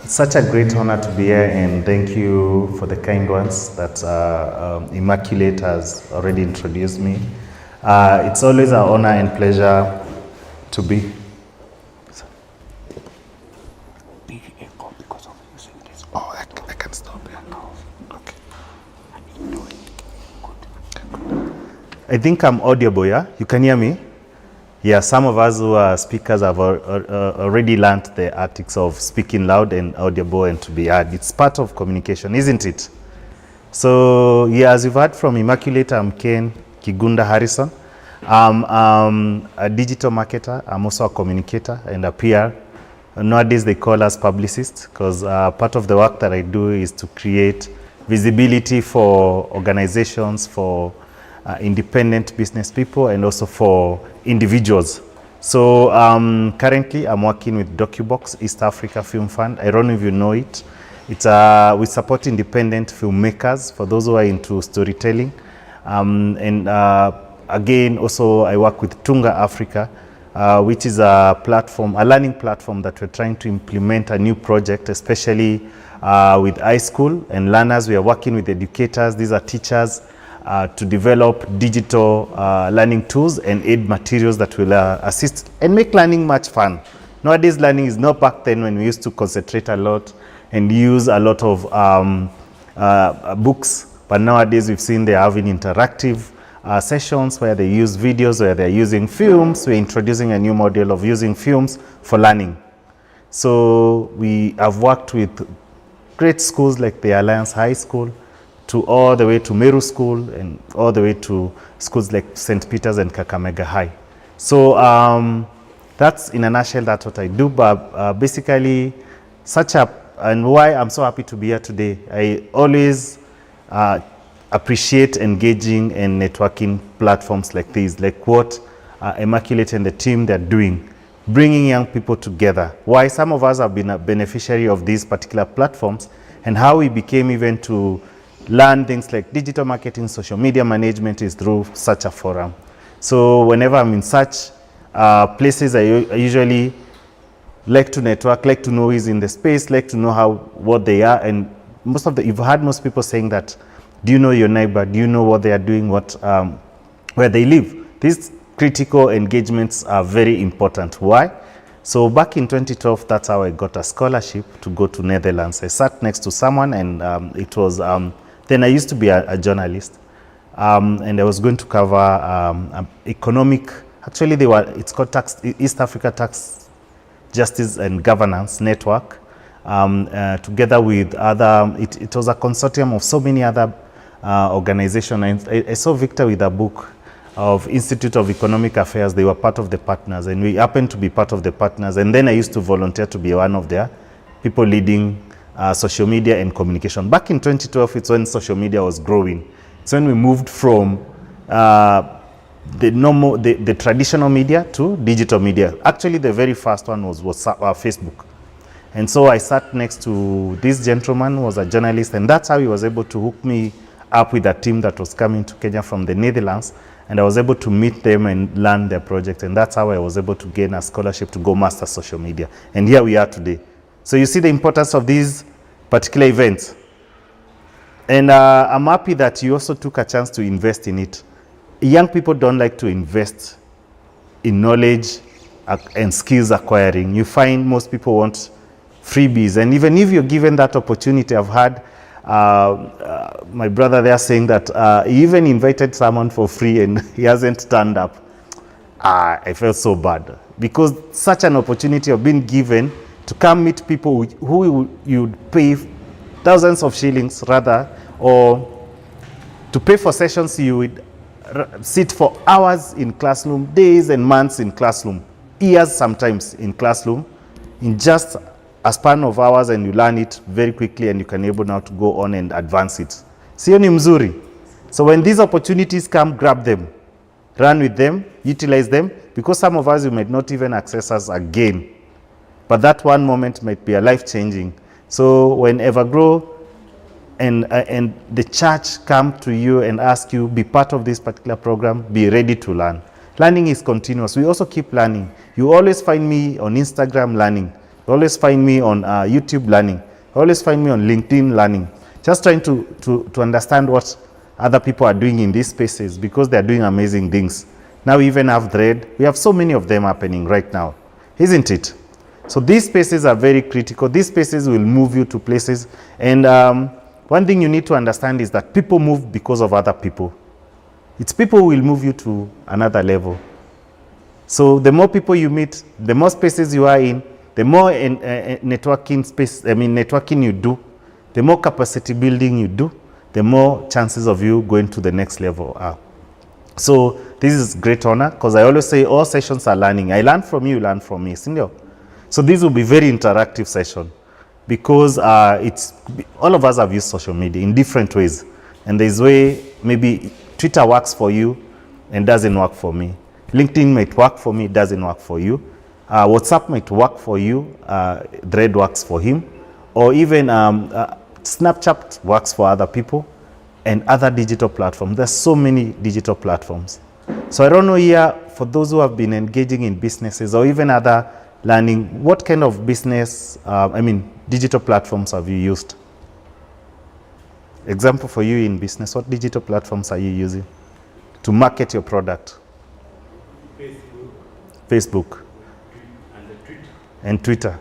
Such a great honor to be here, and thank you for the kind ones that Immaculate has already introduced me. It's always an honor and pleasure to be. Oh, I can stop here now. Okay. I think I'm audible, yeah? You can hear me? Yeah, some of us who are speakers have already learned the ethics of speaking loud and audible and to be heard. It's part of communication, isn't it? So, yeah, as you've heard from Immaculate, I'm Ken Kigunda Harrison. I'm a digital marketer. I'm also a communicator and a PR. Nowadays, they call us publicists because part of the work that I do is to create visibility for organizations, for independent business people, and also for individuals. So currently I'm working with DocuBox, East Africa Film Fund. I don't know if you know it. It's we support independent filmmakers for those who are into storytelling. Again, also I work with Tunga Africa, which is a platform, a learning platform that we're trying to implement a new project, especially with high school and learners. We are working with educators. These are teachers to develop digital learning tools and aid materials that will assist and make learning much fun. Nowadays, learning is not back then when we used to concentrate a lot and use a lot of books, but nowadays we've seen they're having interactive sessions where they use videos, where they're using films. We're introducing a new model of using films for learning. So we have worked with great schools like the Alliance High School, to all the way to Meru School, and all the way to schools like St. Peter's and Kakamega High. So that's in a nutshell, that's what I do. But basically, and why I'm so happy to be here today, I always appreciate engaging and networking platforms like these, like what Immaculate and the team they're doing, bringing young people together. Why some of us have been a beneficiary of these particular platforms, and how we became even to learn things like digital marketing, social media management is through such a forum. So whenever I'm in such places, I usually like to network, like to know who's in the space, like to know what they are. And you've heard most people saying that, do you know your neighbor? Do you know what they are doing, where they live? These critical engagements are very important. Why? So back in 2012, that's how I got a scholarship to go to Netherlands. I sat next to someone, and it was, then I used to be a journalist, and I was going to cover economic, actually it's called East Africa Tax Justice and Governance Network, together with other, it was a consortium of so many other organizations. I saw Victor with a book of Institute of Economic Affairs. They were part of the partners, and we happened to be part of the partners. And then I used to volunteer to be one of their people leading social media and communication. Back in 2012, it's when social media was growing. It's when we moved from the traditional media to digital media. Actually, the very first one was Facebook. And so I sat next to this gentleman who was a journalist, and that's how he was able to hook me up with a team that was coming to Kenya from the Netherlands. And I was able to meet them and learn their project. And that's how I was able to gain a scholarship to go master social media. And here we are today. So you see the importance of these particular events. And I'm happy that you also took a chance to invest in it. Young people don't like to invest in knowledge and skills acquiring. You find most people want freebies. And even if you're given that opportunity, I've had my brother there saying that he even invited someone for free and he hasn't turned up. I felt so bad, because such an opportunity of being given to come meet people who you'd pay thousands of shillings rather, or to pay for sessions you would sit for hours in classroom, days and months in classroom, years sometimes in classroom, in just a span of hours, and you learn it very quickly, and you can be able now to go on and advance it. Sio ni mzuri? So when these opportunities come, grab them, run with them, utilize them, because some of us, you might not even access us again. But that one moment might be a life-changing. So when Evergrow and the church come to you and ask you, be part of this particular program, be ready to learn. Learning is continuous. We also keep learning. You always find me on Instagram learning. Always find me on YouTube Learning. Always find me on LinkedIn Learning. Just trying to understand what other people are doing in these spaces, because they're doing amazing things. Now we even have Thread. We have so many of them happening right now, isn't it? So these spaces are very critical. These spaces will move you to places. And one thing you need to understand is that people move because of other people. It's people who will move you to another level. So the more people you meet, the more spaces you are in, the more networking you do, the more capacity building you do, the more chances of you going to the next level are. So this is great honor, because I always say all sessions are learning. I learn from you learn from me, Cindy. So this will be very interactive session, because it's all of us have used social media in different ways, and there's way maybe Twitter works for you and doesn't work for me. LinkedIn might work for me, doesn't work for you. WhatsApp might work for you, Thread works for him, or even Snapchat works for other people, and other digital platforms. There's so many digital platforms. So I don't know here, for those who have been engaging in businesses or even other learning, what kind of business, digital platforms have you used? Example for you in business, what digital platforms are you using to market your product? Facebook. And Twitter.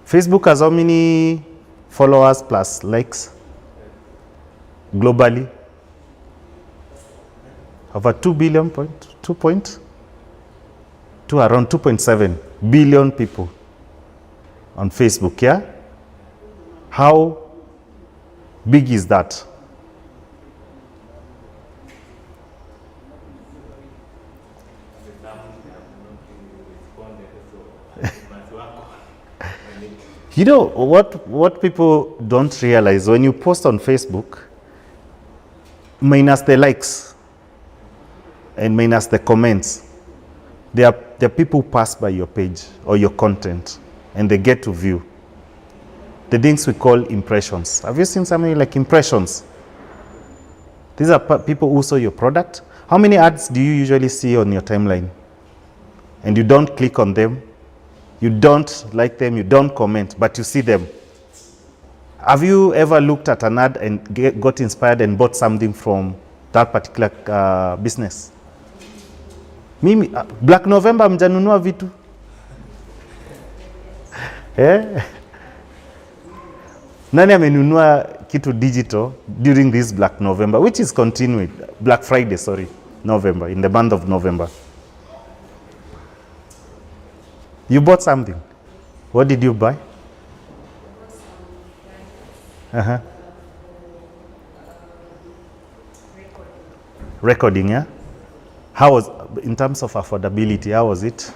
Facebook has how many followers plus likes globally? Over 2 billion, around 2.7 billion people on Facebook, yeah? How big is that? You know, what people don't realize, when you post on Facebook, minus the likes and minus the comments, there are people who pass by your page or your content, and they get to view the things we call impressions. Have you seen something like impressions? These are people who saw your product. How many ads do you usually see on your timeline? And you don't click on them, you don't like them, you don't comment, but you see them. Have you ever looked at an ad and got inspired and bought something from that particular business? Mimi, Black November mjanunua vitu? Nani amenunua kitu digital during this Black November, which is continuing, Black Friday, sorry, November, in the month of November? You bought something. What did you buy? Recording, yeah? How was, in terms of affordability, how was it?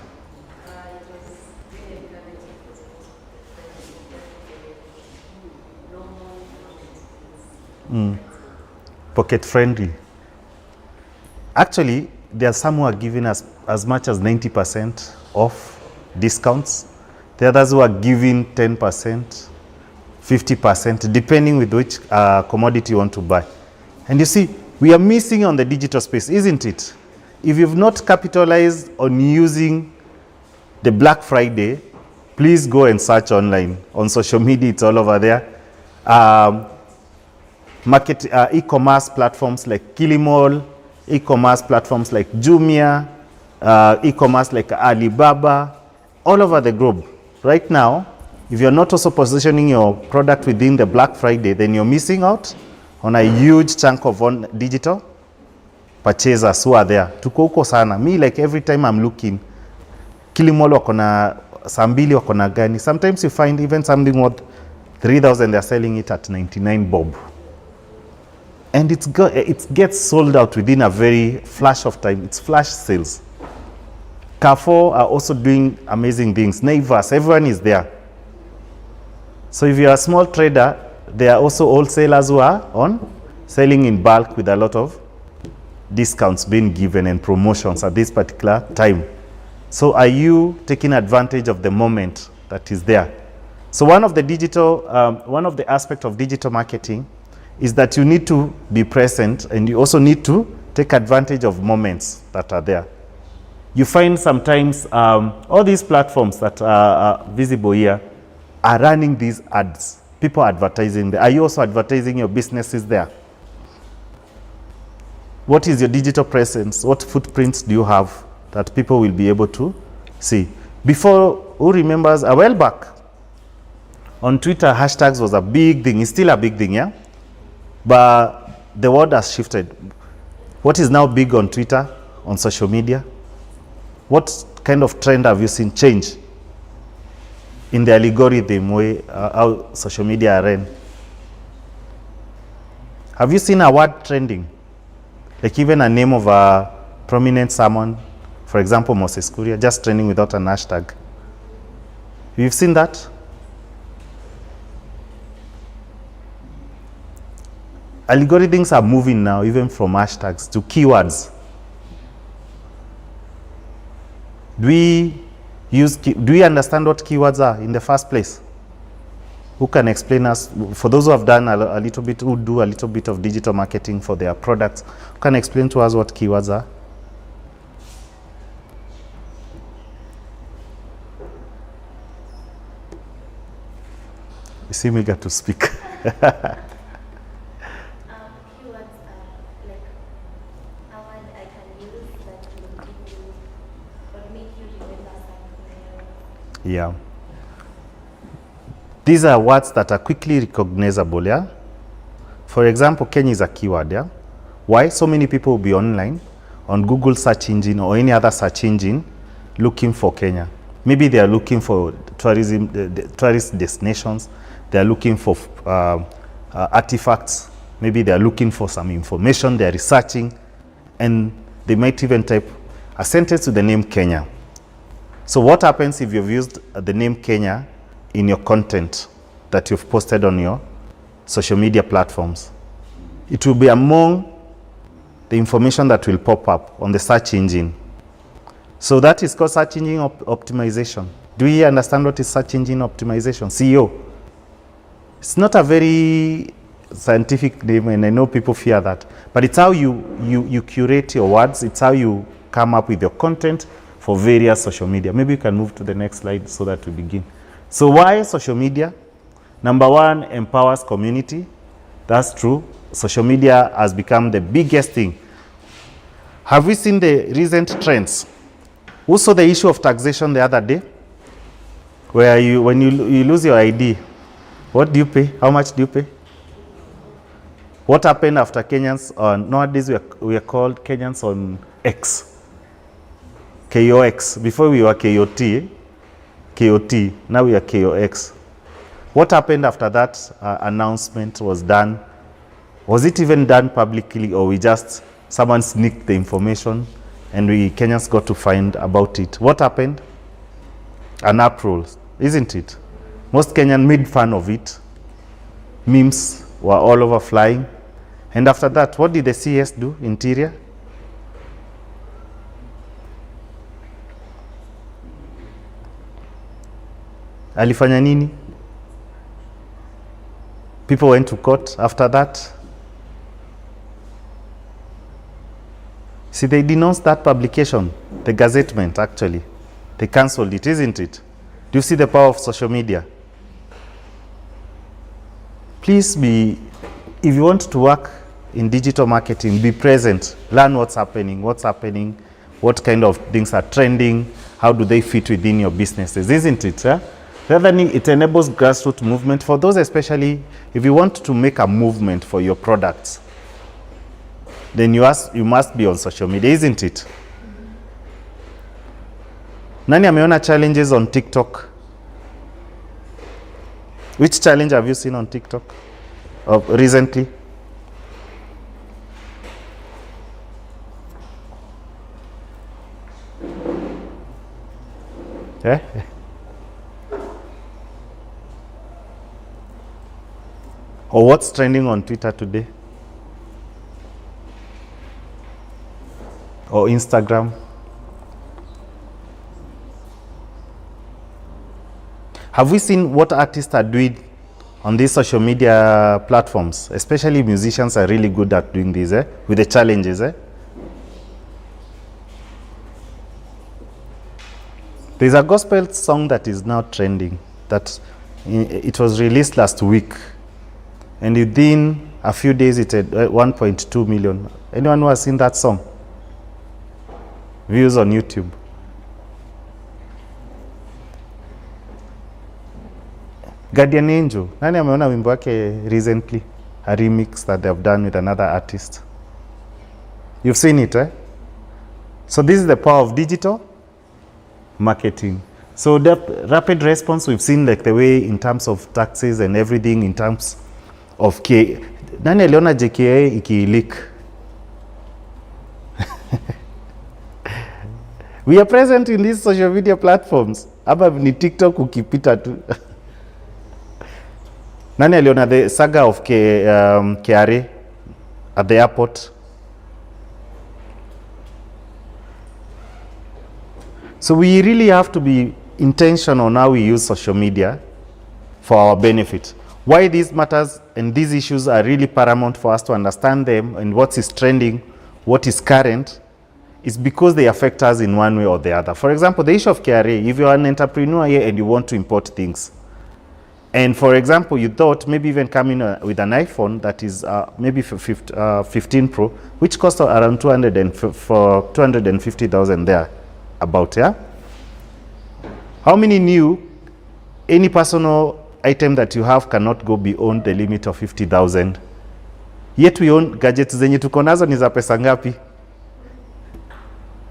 Pocket friendly. Actually, there are some who are giving us as much as 90% off discounts. The others who are giving 10%, 50%, depending with which commodity you want to buy. And you see, we are missing on the digital space, isn't it? If you've not capitalized on using the Black Friday, please go and search online. On social media, it's all over there. E-commerce platforms like Kilimall, e-commerce platforms like Jumia, e-commerce like Alibaba, all over the globe. Right now, if you're not also positioning your product within the Black Friday, then you're missing out on a huge chunk of digital purchasers who are there. Tuko huko sana. Me, like every time I'm looking, Kilimall wako na sambili wako na gani. Sometimes you find even something worth 3,000, they're selling it at 99 bob. And it gets sold out within a very flash of time. It's flash sales. Carrefour are also doing amazing things. Naivas, everyone is there. So if you're a small trader, there are also wholesalers who are on selling in bulk with a lot of discounts being given and promotions at this particular time. So are you taking advantage of the moment that is there? So one of the aspects of digital marketing is that you need to be present, and you also need to take advantage of moments that are there. You find sometimes all these platforms that are visible here, are running these ads. People advertising there. Are you also advertising your businesses there? What is your digital presence? What footprints do you have that people will be able to see? Before, who remembers a while back, on Twitter, hashtags was a big thing. It's still a big thing, yeah? But the world has shifted. What is now big on Twitter, on social media? What kind of trend have you seen change in the algorithm way how social media are ran? Have you seen a word trending? Like even a name of a prominent someone, for example, Moses Kuria, just trending without an hashtag. You've seen that? Algorithms are moving now even from hashtags to keywords. Do we understand what keywords are in the first place? Who can explain us? For those who have done a little bit, who do a little bit of digital marketing for their products, who can explain to us what keywords are? You seem eager to speak. Keywords are like a word I can use that will give you or make you remember something. Yeah. These are words that are quickly recognizable, yeah? For example, Kenya is a keyword, yeah? Why? So many people will be online on Google search engine or any other search engine looking for Kenya. Maybe they are looking for tourism, tourist destinations. They are looking for artifacts. Maybe they are looking for some information. They are researching. And they might even type a sentence with the name Kenya. So what happens if you've used the name Kenya in your content that you've posted on your social media platforms? It will be among the information that will pop up on the search engine. So that is called search engine optimization. Do you understand what is search engine optimization? CEO. It's not a very scientific name, and I know people fear that, but it's how you curate your words. It's how you come up with your content for various social media. Maybe you can move to the next slide so that we begin. So why social media? Number one, empowers community. That's true. Social media has become the biggest thing. Have we seen the recent trends? Who saw the issue of taxation the other day? Where when you lose your ID, what do you pay? How much do you pay? What happened after Kenyans on, nowadays we are called Kenyans on X. KOX. Before we were KOT, now we are KOX. What happened after that announcement was done? Was it even done publicly, or someone sneaked the information and we Kenyans got to find about it? What happened? An uproar, isn't it? Most Kenyans made fun of it. Memes were all over flying. And after that, what did the CS do? Interior? Alifanya nini? People went to court after that. See, they denounced that publication, the gazettement actually. They cancelled it, isn't it? Do you see the power of social media? Please if you want to work in digital marketing, be present. Learn what's happening, what kind of things are trending, how do they fit within your businesses, isn't it? Yeah? It enables grassroots movement for those, especially if you want to make a movement for your products. Then you must be on social media, isn't it? Nani ameona challenges on TikTok? Which challenge have you seen on TikTok recently? Yeah? Or what's trending on Twitter today? Or Instagram? Have we seen what artists are doing on these social media platforms? Especially musicians are really good at doing this, with the challenges. There's a gospel song that is now trending that It was released last week, and within a few days it had 1.2 million. Anyone who has seen that song? Views on YouTube. Guardian Angel. Nani ameona wimbo wake recently? A remix that they have done with another artist. You've seen it, eh? So this is the power of digital marketing. So the rapid response, we've seen like the way in terms of taxes and everything, in terms of nani aliona JKA iki-leak? We are present in these social media platforms. Aba ni TikTok ukipita tu. Nani aliona the saga of KRA at the airport? So we really have to be intentional on how we use social media for our benefit. Why these matters and these issues are really paramount for us to understand them, and what is trending, what is current, is because they affect us in one way or the other. For example, the issue of KRA, if you're an entrepreneur here and you want to import things, and for example, you thought maybe even coming with an iPhone that is maybe 15 Pro, which costs around 250,000 there, about, yeah? How many knew any personal item that you have cannot go beyond the limit of 50,000? Yet we own gadgets zenye tuko nazo ni za pesa ngapi?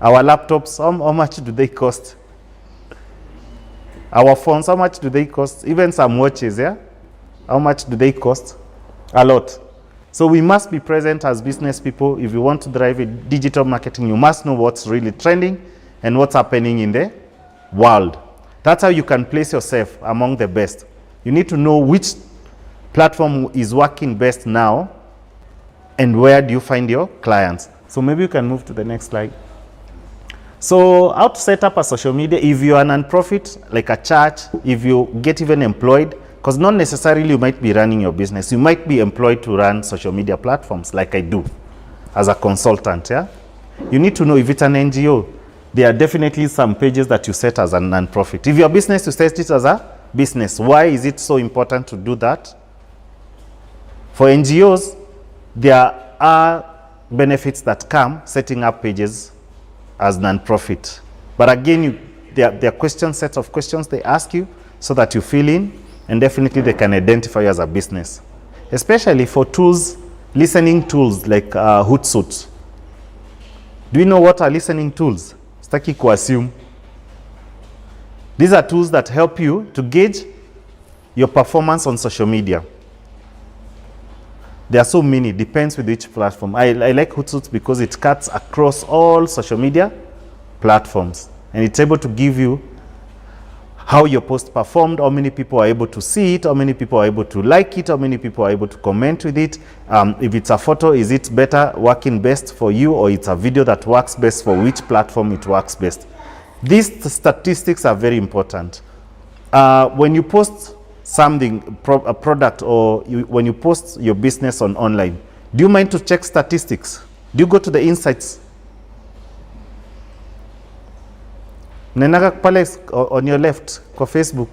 Our laptops, how much do they cost? Our phones, how much do they cost? Even some watches, yeah? How much do they cost? A lot. So we must be present as business people. If you want to drive a digital marketing, you must know what's really trending and what's happening in the world. That's how you can place yourself among the best. You need to know which platform is working best now and where do you find your clients. So maybe you can move to the next slide. So how to set up a social media if you're a non-profit, like a church, if you get even employed, because not necessarily you might be running your business. You might be employed to run social media platforms like I do as a consultant, yeah? You need to know if it's an NGO, there are definitely some pages that you set as a non-profit. If your business, you set it as a business. Why is it so important to do that? For NGOs, there are benefits that come setting up pages as non-profit. But again, there are sets of questions they ask you so that you fill in, and definitely they can identify you as a business. Especially for tools, listening tools like Hootsuite. Do you know what are listening tools? Sitaki kuassume. These are tools that help you to gauge your performance on social media. There are so many, depends with each platform. I like Hootsuite because it cuts across all social media platforms, and it's able to give you how your post performed, how many people are able to see it, how many people are able to like it, how many people are able to comment with it. If it's a photo, is it better working best for you, or it's a video that works best for which platform it works best? These statistics are very important. When you post something, a product, or when you post your business online, do you mind to check statistics? Do you go to the insights? Nenaga pale on your left kwa Facebook,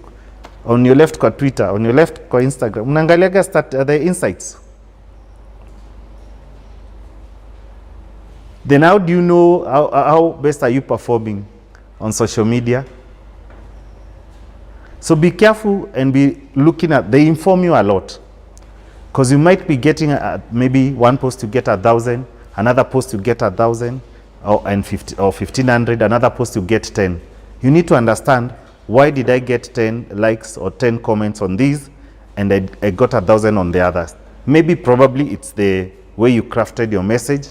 on your left kwa Twitter, on your left kwa Instagram, unaangaliaga the insights. Then how do you know how best are you performing on social media? So be careful and be looking at, they inform you a lot. Because you might be getting maybe one post you get 1,000, another post you get 1,000, or 1,500, another post you get 10. You need to understand, why did I get 10 likes or 10 comments on these and I got 1,000 on the others? Maybe probably it's the way you crafted your message.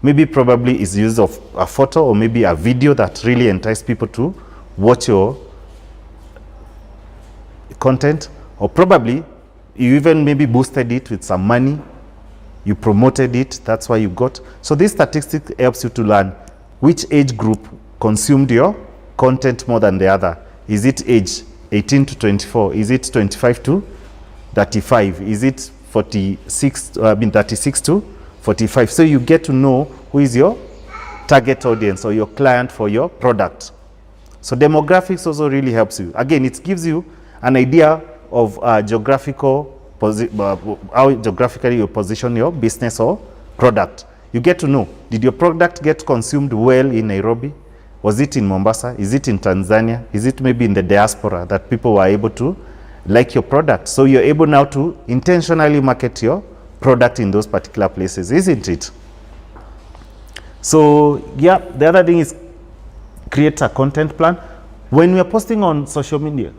Maybe probably it's use of a photo or maybe a video that really entices people to watch your content. Or probably you even maybe boosted it with some money. You promoted it, that's why you got. So this statistic helps you to learn which age group consumed your content more than the other. Is it age 18 to 24? Is it 25 to 35? Is it 36 to 45? So you get to know who is your target audience or your client for your product. So demographics also really helps you. Again, it gives you an idea of how geographically you position your business or product. You get to know, did your product get consumed well in Nairobi? Was it in Mombasa? Is it in Tanzania? Is it maybe in the diaspora that people were able to like your product? So you're able now to intentionally market your product in those particular places, isn't it? So yeah, the other thing is create a content plan. When we are posting on social media,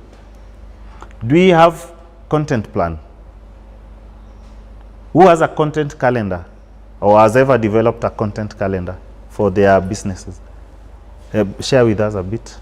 do we have content plan? Who has a content calendar or has ever developed a content calendar for their businesses? Share with us a bit.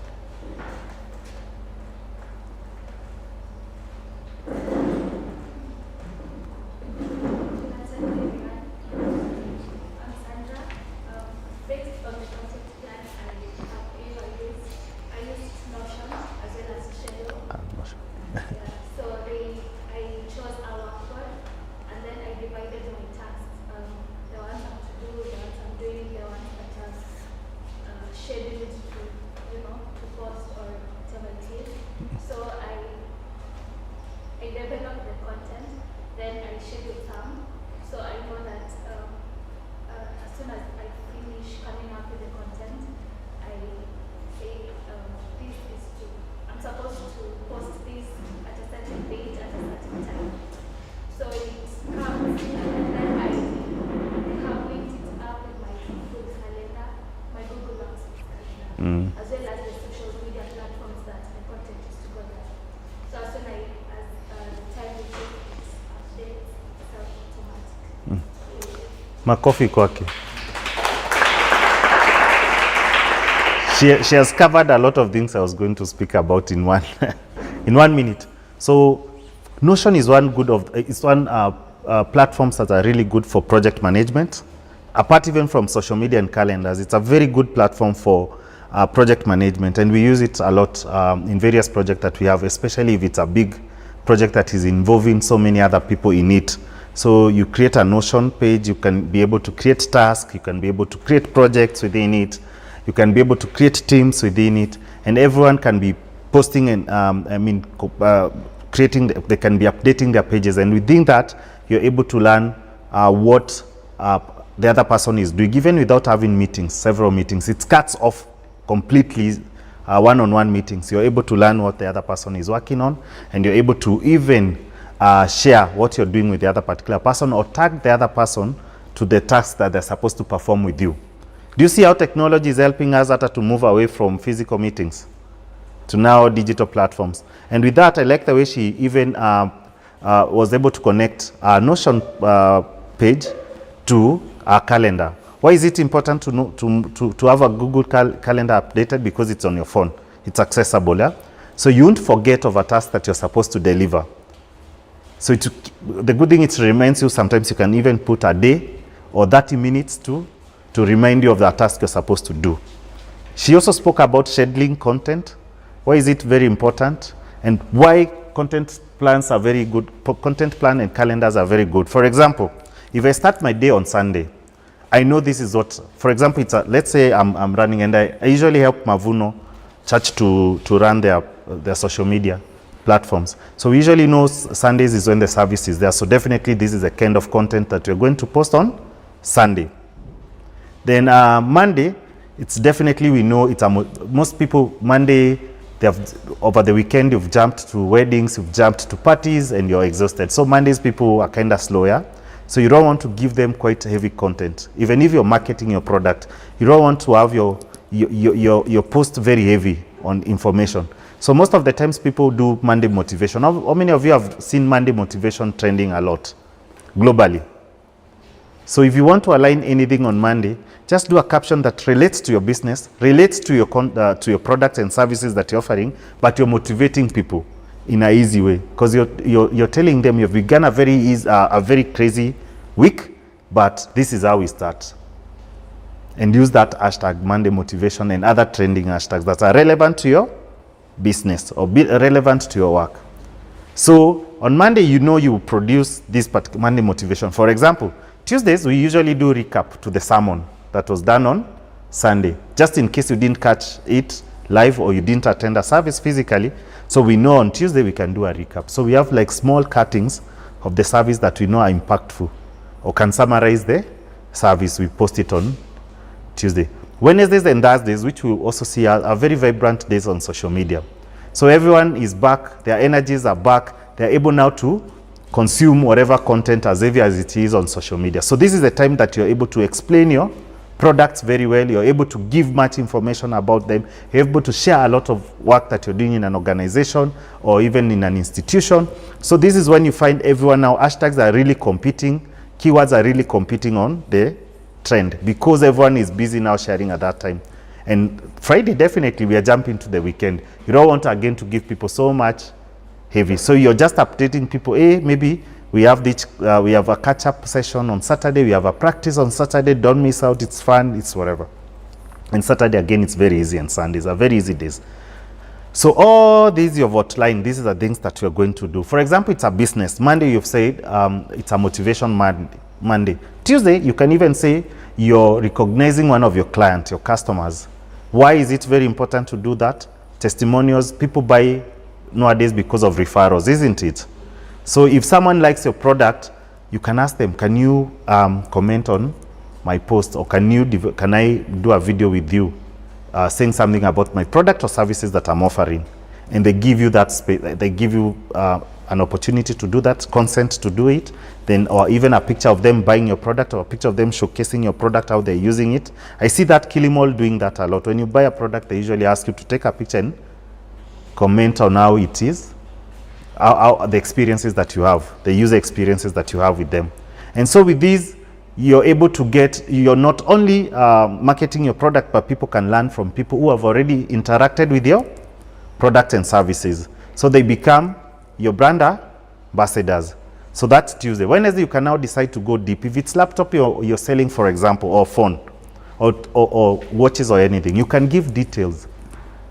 As well as the social media platforms that the content is to go there. So as soon as the time we take updates, it's automatic. Makofi kwake. She has covered a lot of things I was going to speak about in one in 1 minute. So Notion is one platforms that are really good for project management. Apart even from social media and calendars, it's a very good platform for project management, and we use it a lot in various projects that we have, especially if it's a big project that is involving so many other people in it. So you create a Notion page, you can be able to create tasks, you can be able to create projects within it, you can be able to create teams within it, and everyone can be posting and creating, they can be updating their pages, and within that you're able to learn what the other person is doing, even without having meetings, several meetings. It cuts off completely one-on-one meetings. You're able to learn what the other person is working on, and you're able to even share what you're doing with the other particular person, or tag the other person to the tasks that they're supposed to perform with you. Do you see how technology is helping us to move away from physical meetings to now digital platforms? And with that, I like the way she even was able to connect our Notion page to our calendar. Why is it important to have a Google Calendar updated? Because it's on your phone. It's accessible, yeah? So you won't forget of a task that you're supposed to deliver. So the good thing, it reminds you. Sometimes you can even put a day or 30 minutes to remind you of the task you're supposed to do. She also spoke about scheduling content. Why is it very important? And why content plans are very good. Content plan and calendars are very good. For example, if I start my day on Sunday, I know this is what, for example, let's say I'm running, and I usually help Mavuno Church to run their social media platforms. So we usually know Sundays is when the service is there. So definitely this is the kind of content that we're going to post on Sunday. Then Monday, it's definitely, we know it's most people, Monday, they have, over the weekend, you've jumped to weddings, you've jumped to parties, and you're exhausted. So Mondays, people are kind of slower. So you don't want to give them quite heavy content. Even if you're marketing your product, you don't want to have your post very heavy on information. So most of the times people do Monday motivation. How many of you have seen Monday motivation trending a lot globally? So if you want to align anything on Monday, just do a caption that relates to your business, relates to your products and services that you're offering, but you're motivating people in an easy way, because you're telling them you've begun a very crazy week, but this is how we start. And use that hashtag Monday motivation and other trending hashtags that are relevant to your business or relevant to your work. So on Monday, you produce this particular Monday motivation. For example, Tuesdays, we usually do recap to the sermon that was done on Sunday, just in case you didn't catch it live or you didn't attend a service physically. So we know on Tuesday we can do a recap. So we have like small cuttings of the service that we know are impactful or can summarize the service. We post it on Tuesday. Wednesdays and Thursdays, which we also see are very vibrant days on social media. So everyone is back, their energies are back, they're able now to consume whatever content as heavy as it is on social media. So this is the time that you're able to explain your products very well, you're able to give much information about them, you're able to share a lot of work that you're doing in an organization or even in an institution. So this is when you find everyone now, hashtags are really competing, keywords are really competing on the trend because everyone is busy now sharing at that time. And Friday, definitely, we are jumping to the weekend. You don't want, again, to give people so much heavy. So you're just updating people, hey, maybe we have this, we have a catch-up session on Saturday, we have a practice on Saturday, don't miss out, it's fun, it's whatever. And Saturday, again, it's very easy, and Sundays are very easy days. So all these you've outlined, these are the things that you're going to do. For example, it's a business. Monday, you've said it's a motivation Monday. Tuesday, you can even say you're recognizing one of your clients, your customers. Why is it very important to do that? Testimonials, people buy nowadays because of referrals, isn't it? So if someone likes your product, you can ask them, can you comment on my post, or can I do a video with you saying something about my product or services that I'm offering? And they give you that space, they give you an opportunity to do that, consent to do it, then, or even a picture of them buying your product or a picture of them showcasing your product, how they're using it. I see that Kilimall doing that a lot. When you buy a product, they usually ask you to take a picture and comment on how it is, how the experiences that you have, the user experiences that you have with them. And so with these, you're able to get, you're not only marketing your product, but people can learn from people who have already interacted with your product and services. So they become your brand ambassadors. So that's Tuesday. Wednesday, you can now decide to go deep. If it's laptop you're selling, for example, or phone, or watches or anything, you can give details.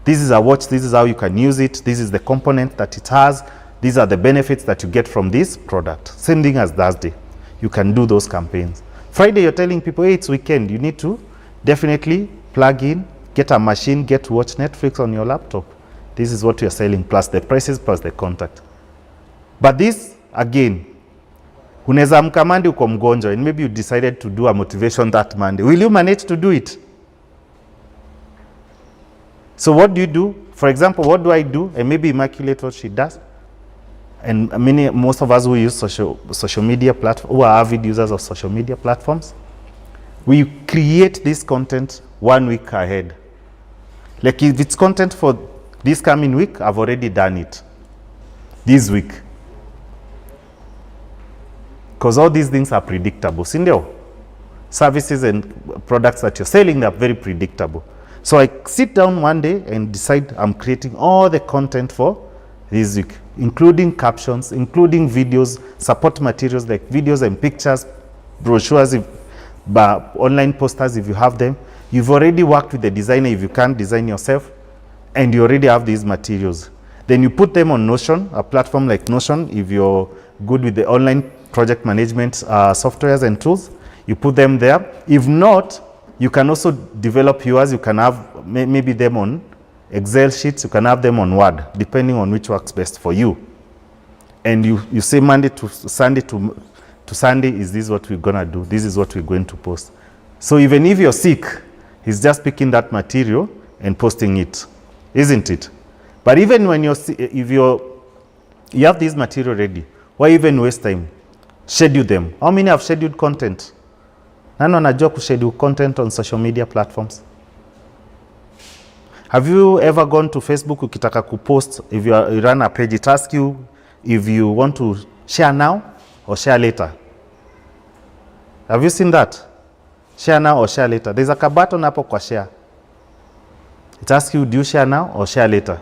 This is a watch, this is how you can use it, this is the component that it has, these are the benefits that you get from this product. Same thing as Thursday. You can do those campaigns. Friday, you're telling people, hey, it's weekend. You need to definitely plug in, get a machine, get to watch Netflix on your laptop. This is what you're selling, plus the prices, plus the contact. But this, again, unaweza amka Monday uko mgonjwa, and maybe you decided to do a motivation that Monday. Will you manage to do it? So what do you do? For example, what do I do? And maybe Immaculate what she does. And most of us who use social media platforms, who are avid users of social media platforms, we create this content 1 week ahead. Like if it's content for this coming week, I've already done it this week. Because all these things are predictable. Sindio? Services and products that you're selling, they're very predictable. So I sit down one day and decide I'm creating all the content for this week, including captions, including videos, support materials like videos and pictures, brochures, online posters if you have them. You've already worked with the designer if you can't design yourself, and you already have these materials. Then you put them on Notion, a platform like Notion, if you're good with the online project management softwares and tools, you put them there. If not, you can also develop yours. You can have maybe them on Excel sheets, you can have them on Word, depending on which works best for you. And you say Monday to Sunday to Sunday, is this what we're gonna do? This is what we're going to post. So even if you're sick, he's just picking that material and posting it, isn't it? But even when you have this material ready, why even waste time? Schedule them. How many have scheduled content? None wanajua kuschedule content on social media platforms. Have you ever gone to Facebook ukitaka kupost, if you run a page, it asks you if you want to share now or share later? Have you seen that? Share now or share later. There's a button hapo kwa share. It asks you, do you share now or share later?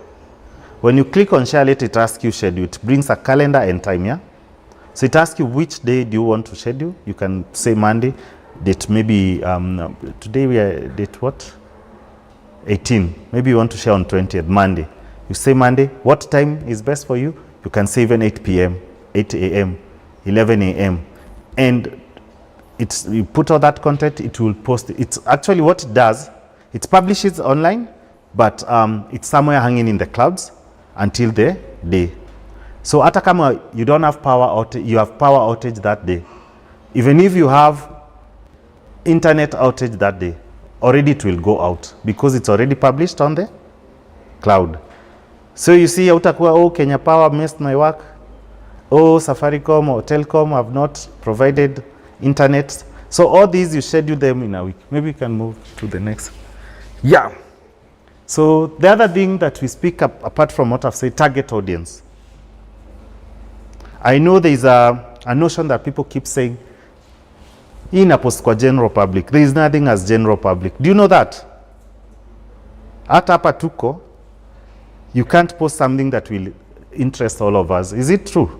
When you click on share later, it asks you schedule. It brings a calendar and time, yeah? So it asks you which day do you want to schedule. You can say Monday, date maybe, today we are date what? 18. Maybe you want to share on 20th, Monday. You say Monday, what time is best for you? You can say even 8 p.m., 8 a.m., 11 a.m. And you put all that content, it will post. It's actually what it does, it publishes online, but it's somewhere hanging in the clouds. until the day. So hata kama you don't have power outage, you have power outage that day. Even if you have internet outage that day, already it will go out because it's already published on the cloud. So you see, hautakuwa oh, Kenya Power missed my work. Oh, Safaricom or Telcom have not provided internet. So all these you schedule them in a week. Maybe we can move to the next. Yeah. So the other thing that we speak up, apart from what I've said, target audience. I know there is a notion that people keep saying, in a post kwa general public. There is nothing as general public. Do you know that? Hata hapa tuko, you can't post something that will interest all of us. Is it true?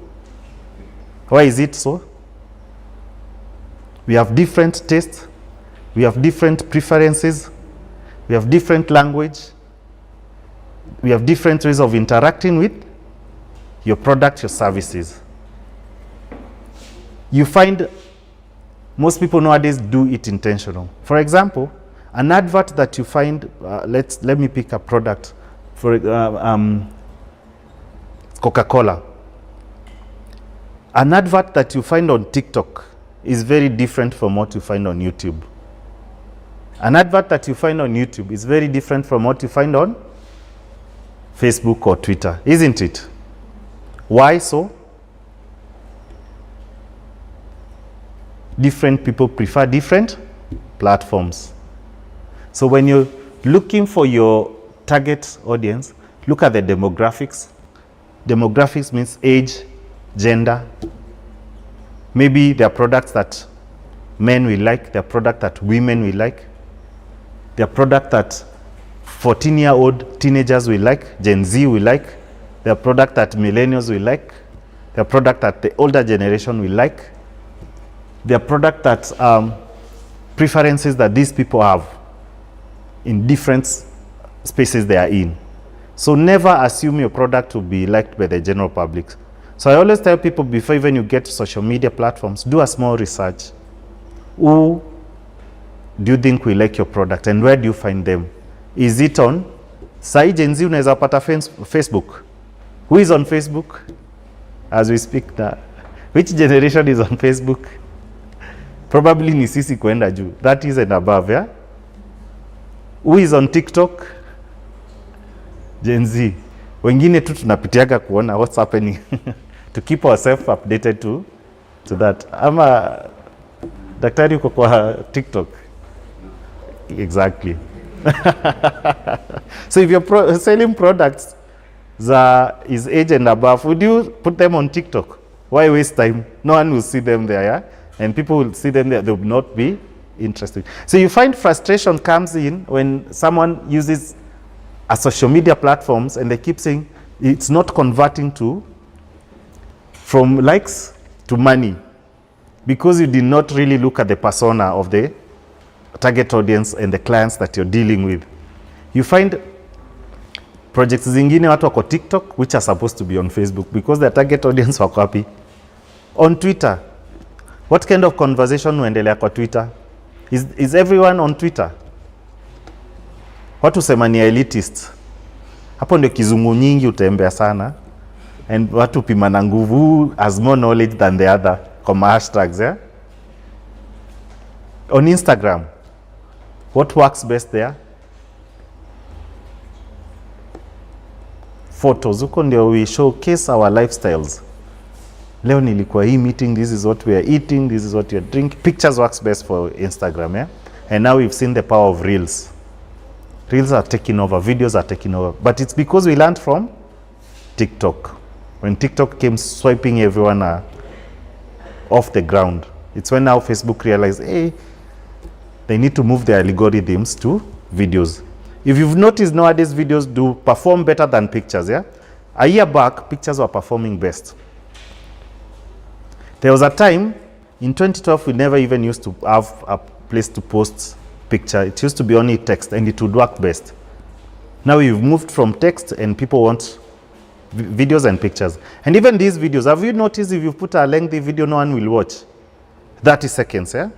Why is it so? We have different tastes. We have different preferences. We have different language. We have different ways of interacting with your product, your services. You find most people nowadays do it intentional. For example, an advert that you find, let me pick a product, for Coca-Cola. An advert that you find on TikTok is very different from what you find on YouTube. An advert that you find on YouTube is very different from what you find on Facebook or Twitter, isn't it? Why so? Different people prefer different platforms. So when you're looking for your target audience, look at the demographics. Demographics means age, gender. Maybe there are products that men will like, there are products that women will like, there are products that 14-year-old teenagers will like, Gen Z will like, there are products that millennials will like, there are products that the older generation will like, there are products that preferences that these people have in different spaces they are in. So never assume your product will be liked by the general public. So I always tell people before even you get to social media platforms, do a small research. Who do you think will like your product and where do you find them? Is it on Sai Gen Z unaweza pata Facebook? Who is on Facebook as we speak now? Which generation is on Facebook? Probably ni sisi kwenda juu. That is and above, yeah? Who is on TikTok? Gen Z. Wengine tu tunapitiaga kuona what's happening to keep ourselves updated to that. Ama daktari uko kwa TikTok? Exactly. So if you're selling products that is age and above, would you put them on TikTok? Why waste time? No one will see them there, yeah? And people will see them there, they will not be interested. So you find frustration comes in when someone uses a social media platforms and they keep saying it's not converting from likes to money because you did not really look at the persona of the target audience and the clients that you're dealing with. You find projects zingine watu wako TikTok which are supposed to be on Facebook because their target audience wako happy. On Twitter, what kind of conversation huendelea kwa Twitter? Is everyone on Twitter? Watu sema ni elitist. Hapo ndio kizungu nyingi utembea sana. And watu pima na nguvu has more knowledge than the other. Kwa hashtags, yeah? On Instagram, what works best there? Photos. Huko ndio we showcase our lifestyles. Leo nilikuwa hii meeting, this is what we are eating, this is what you are drinking. Pictures works best for Instagram, yeah? And now we've seen the power of Reels. Reels are taking over, videos are taking over. But it's because we learned from TikTok. When TikTok came swiping everyone off the ground. It's when now Facebook realized, hey, they need to move their algorithms to videos. If you've noticed nowadays, videos do perform better than pictures, yeah? A year back, pictures were performing best. There was a time, in 2012, we never even used to have a place to post picture. It used to be only text and it would work best. Now we've moved from text and people want videos and pictures. And even these videos, have you noticed if you put a lengthy video, no one will watch? 30 seconds, yeah?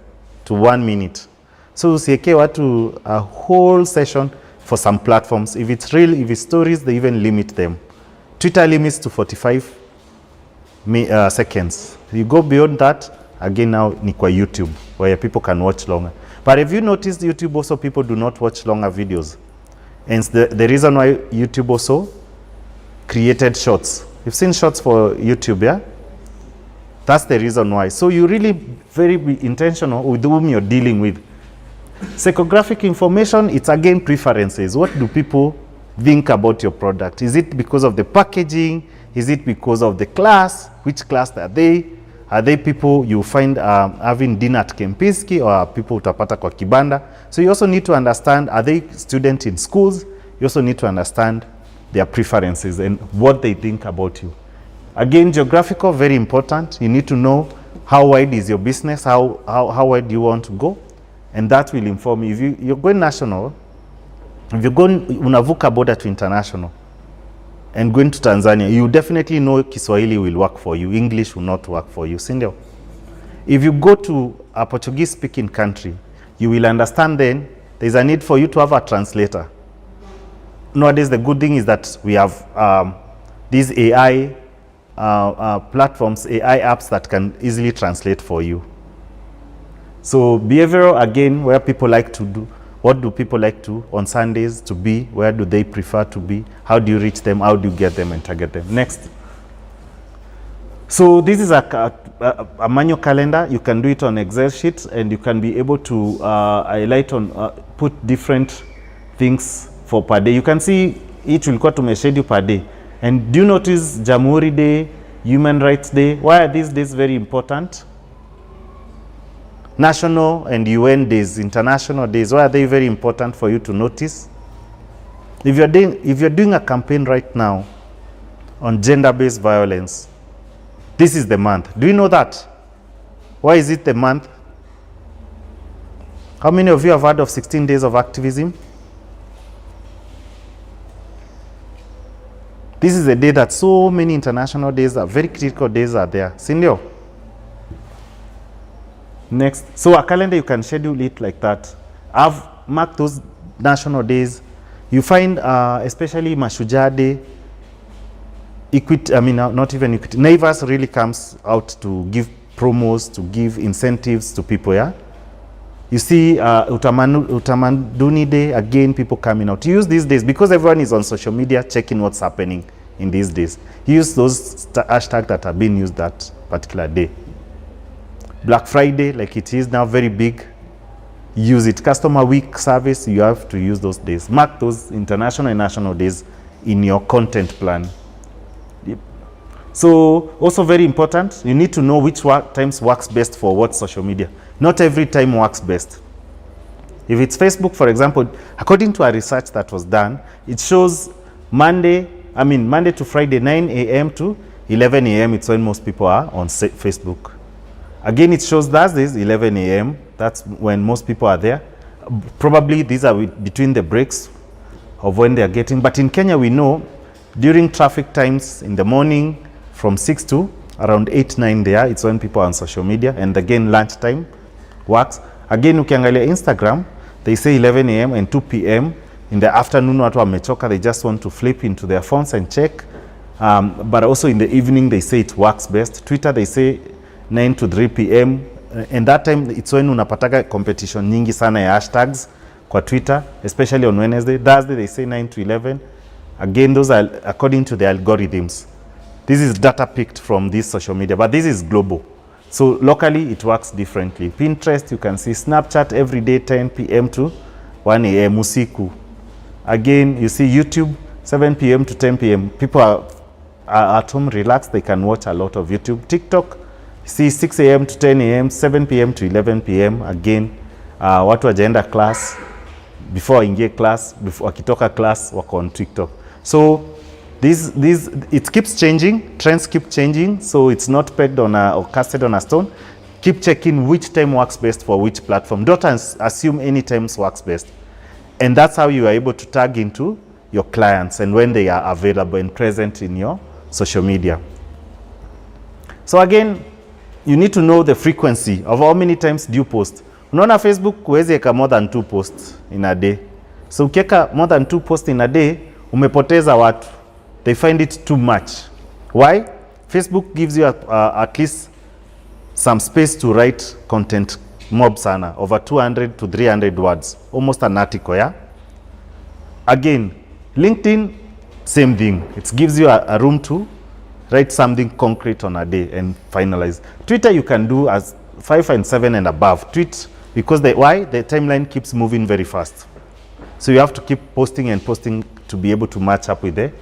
To 1 minute. So usieke watu a whole session for some platforms. If it's real, if it's stories, they even limit them Twitter limits to 45 seconds. You go beyond that, again now ni kwa YouTube, where people can watch longer. But have you noticed YouTube also people do not watch longer videos? And the reason why YouTube also created shorts. You've seen shorts for YouTube, yeah? That's the reason why. So you really very be intentional with whom you're dealing with. Psychographic information, it's again preferences. What do people think about your product? Is it because of the packaging? Is it because of the class? Which class are they? Are they people you find having dinner at Kempinski, or people utapata kwa kibanda? So you also need to understand, are they students in schools? You also need to understand their preferences and what they think about you. Again, geographical, very important. You need to know how wide is your business, how wide do you want to go, and that will inform you. If you're going national, if you're going unavuka border to international and going to Tanzania, you definitely know Kiswahili will work for you, English will not work for you, sindio? If you go to a Portuguese speaking country, you will understand then there's a need for you to have a translator. Nowadays, the good thing is that we have these AI platforms, AI apps that can easily translate for you. So behavioral, again, where people like to do, what do people like to on Sundays to be? Where do they prefer to be? How do you reach them? How do you get them and target them? Next. So this is a manual calendar. You can do it on Excel sheets, and you can be able to highlight on, put different things for per day. You can see each will go to my schedule per day. And do you notice Jamhuri Day, Human Rights Day? Why are these days very important? National and UN days, international days, why are they very important for you to notice? If you're doing a campaign right now on gender-based violence, this is the month. Do you know that? Why is it the month? How many of you have heard of 16 days of activism? This is a day that so many international days, are very critical days are there. Sindio? Next. So a calendar, you can schedule it like that. I've marked those national days. You find, especially Mashujaa Day, Equity, not even Equity, Naivas really comes out to give promos, to give incentives to people, yeah? You see, Utamaduni Day, again, people coming out. Use these days, because everyone is on social media checking what's happening in these days. Use those hashtags that have been used that particular day. Black Friday, like it is now very big, use it. Customer week service, you have to use those days. Mark those international and national days in your content plan. Yep. So also very important, you need to know which times works best for what social media. Not every time works best. If it's Facebook, for example, according to a research that was done, it shows Monday to Friday, 9 a.m. to 11 a.m. It's when most people are on Facebook. Again, it shows Thursdays, 11 a.m. That's when most people are there. Probably these are between the breaks of when they are getting. But in Kenya, we know during traffic times in the morning from 6 to around 8, 9 there, it's when people are on social media. And again, lunchtime works. Again, ukiangalia Instagram, they say 11 a.m. and 2 p.m. In the afternoon, watu wamechoka, they just want to flip into their phones and check. But also in the evening, they say it works best. Twitter, they say 9 to 3 p.m. And that time, it's when unapataka competition nyingi sana ya hashtags kwa Twitter, especially on Wednesday. Thursday, they say 9 to 11. Again, those are according to the algorithms. This is data picked from this social media, but this is global. So locally, it works differently. Pinterest, you can see Snapchat every day, 10 p.m. to 1 a.m. usiku. Again, you see YouTube, 7 p.m. to 10 p.m. People are at home, relaxed. They can watch a lot of YouTube. TikTok, see 6 a.m. to 10 a.m., 7 p.m. to 11 p.m. Again, watu wajaenda class, before ingie class, before wakitoka class, wako on TikTok. So it keeps changing, trends keep changing, so it's not pegged on or casted on a stone. Keep checking which time works best for which platform. Don't assume any times works best. And that's how you are able to tag into your clients and when they are available and present in your social media. So again, you need to know the frequency of how many times do you post. Unaona Facebook huwezi eka more than 2 posts in a day. So ukieka more than 2 posts in a day, umepoteza watu. they find it too much. Why? Facebook gives you at least some space to write content mob sana, over 200 to 300 words, almost an article, yeah? Again, LinkedIn, same thing. It gives you a room to write something concrete on a day and finalize. Twitter, you can do as 5 and 7 and above. Tweet, because why? The timeline keeps moving very fast. So you have to keep posting and posting to be able to match up with it.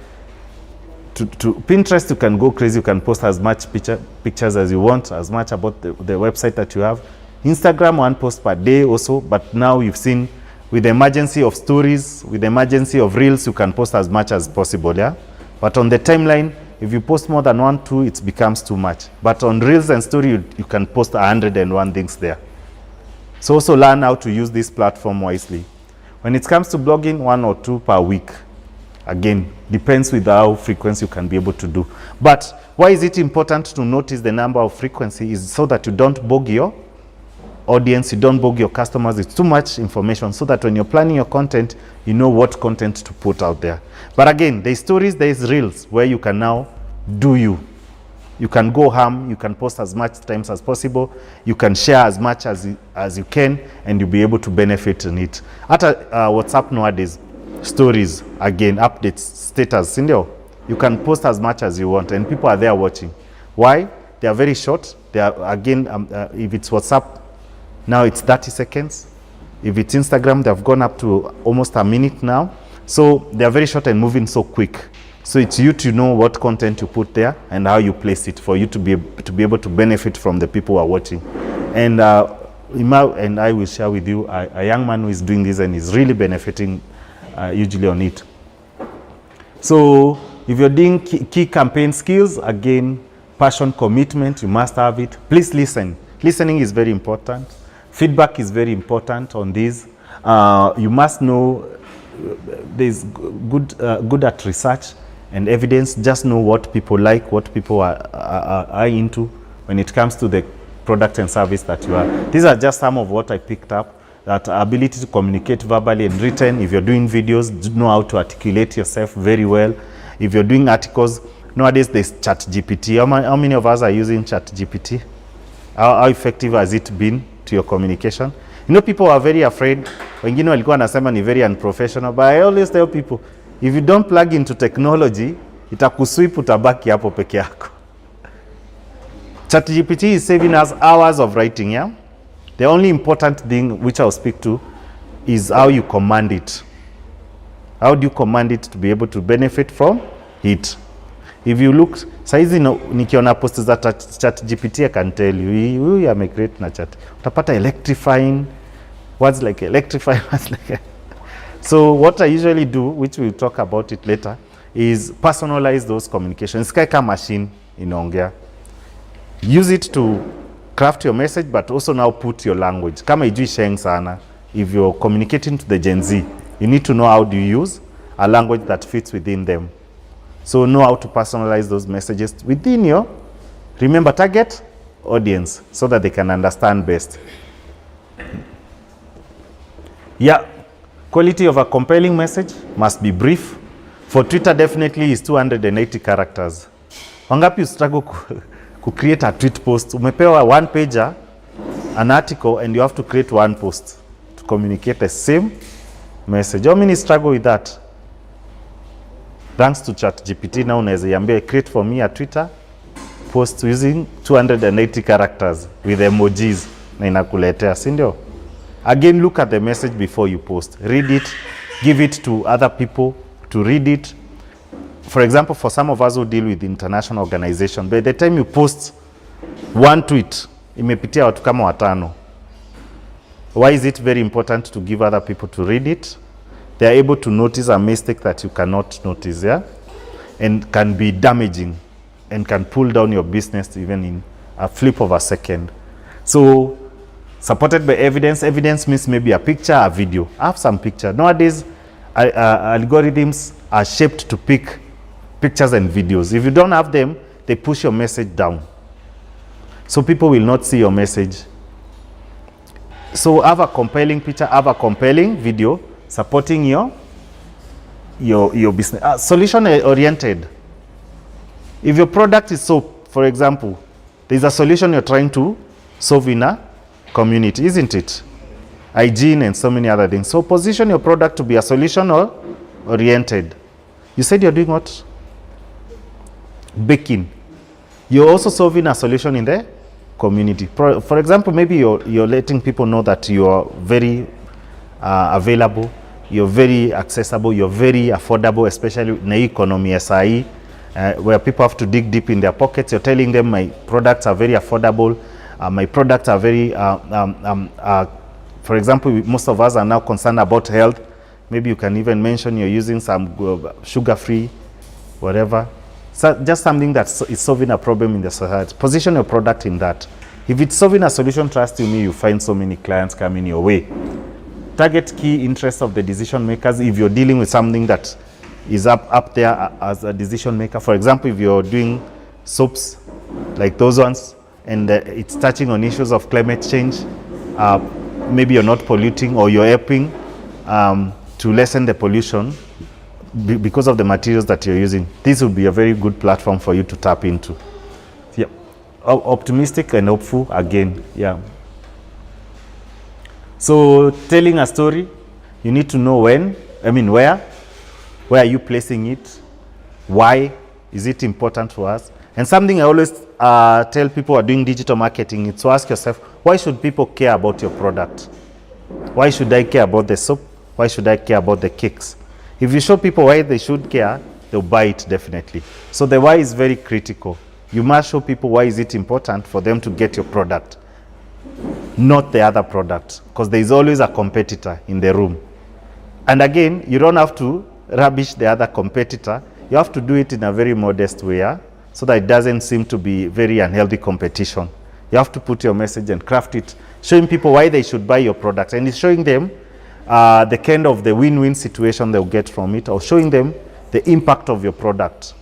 To Pinterest, you can go crazy. You can post as much pictures as you want, as much about the website that you have. Instagram, 1 post per day also, but now you've seen with the emergency of stories, with the emergency of reels, you can post as much as possible, yeah? But on the timeline, if you post more than 1, 2, it becomes too much. But on reels and story, you can post 101 things there. So also learn how to use this platform wisely. When it comes to blogging, 1 or 2 per week. Again, depends with how frequency you can be able to do. But why is it important to notice the number of frequency is so that you don't bog your audience, you don't bog your customers. It's too much information, so that when you're planning your content, you know what content to put out there. But again, there's stories, there's reels, where you can now do you. You can go ham, you can post as much times as possible, you can share as much as you can, and you'll be able to benefit in it. At WhatsApp nowadays, stories, again, updates, status, you can post as much as you want, and people are there watching. Why? They are very short. They are, again, if it's WhatsApp, now it's 30 seconds. If it's Instagram, they've gone up to almost a minute now. So they are very short and moving so quick. So it's you to know what content you put there and how you place it for you to be able to benefit from the people who are watching. And Ima and I will share with you a young man who is doing this and is really benefiting hugely on it. So if you're doing key campaign skills, again, passion, commitment, you must have it. Please listen. Listening is very important. Feedback is very important on this. You must know there's good at research and evidence. Just know what people like, what people are into when it comes to the product and service that you are. These are just some of what I picked up. That ability to communicate verbally and written. If you're doing videos, know how to articulate yourself very well. If you're doing articles, nowadays there's ChatGPT. How many of us are using ChatGPT? How effective has it been to your communication? You know, people are very afraid. Wengine walikuwa wanasema ni very unprofessional, but I always tell people, if you don't plug into technology, itakusweep, utabaki hapo peke yako. ChatGPT is saving us hours of writing, yeah? The only important thing which I'll speak to is how you command it. How do you command it to be able to benefit from it? If you look, saizi nikiona posts za ChatGPT, I can tell you, you are great na chat. Utapata electrifying, words like electrifying, words like. So what I usually do, which we'll talk about it later, is personalize those communications. It's like a machine inaongea. Use it to craft your message, but also now put your language. Kama ijui sheng sana, if you're communicating to the Gen Z, you need to know how do you use a language that fits within them. So know how to personalize those messages within your, remember, target audience, so that they can understand best. Yeah, quality of a compelling message must be brief. For Twitter, definitely is 280 characters. Wangapi you struggle to create a tweet post? Umepewa 1 pager, an article, and you have to create 1 post to communicate the same message. How many struggle with that? Thanks to ChatGPT, now unaweza iambia create for me a Twitter post using 280 characters with emojis na inakuletea, si ndio? Again, look at the message before you post. Read it, give it to other people to read it. For example, for some of us who deal with international organization, by the time you post 1 tweet, imepitia watu kama 5. Why is it very important to give other people to read it? They are able to notice a mistake that you cannot notice, yeah? And can be damaging and can pull down your business even in a flip of a second. So, supported by evidence. Evidence means maybe a picture, a video. Have some picture. Nowadays, algorithms are shaped to pick pictures and videos. If you don't have them, they push your message down. So people will not see your message. So have a compelling picture, have a compelling video supporting your your business. Solution oriented. If your product is soap, for example, there's a solution you're trying to solve in a community, isn't it? Hygiene and so many other things. So position your product to be a solution or oriented. You said you're doing what? Baking. You're also solving a solution in the community. For example, maybe you're letting people know that you are very available, you're very accessible, you're very affordable, especially in the economy SIE, where people have to dig deep in their pockets. You're telling them my products are very affordable, my products are very, for example, most of us are now concerned about health. Maybe you can even mention you're using some sugar-free, whatever. So just something that is solving a problem in the society. Position your product in that. If it's solving a solution, trust me, you find so many clients coming your way. Target key interests of the decision makers if you're dealing with something that is up there as a decision maker. For example, if you're doing soaps like those ones and it's touching on issues of climate change, maybe you're not polluting or you're helping to lessen the pollution because of the materials that you're using. This would be a very good platform for you to tap into. Yeah, optimistic and hopeful again. Yeah. So telling a story, you need to know where are you placing it, why is it important for us? And something I always tell people who are doing digital marketing is to ask yourself, why should people care about your product? Why should I care about the soap? Why should I care about the cakes? If you show people why they should care, they'll buy it definitely. So the why is very critical. You must show people why is it important for them to get your product, not the other product, because there is always a competitor in the room. And again, you don't have to rubbish the other competitor. You have to do it in a very modest way, so that it doesn't seem to be very unhealthy competition. You have to put your message and craft it, showing people why they should buy your product, and it's showing them the kind of the win-win situation they'll get from it, or showing them the impact of your product.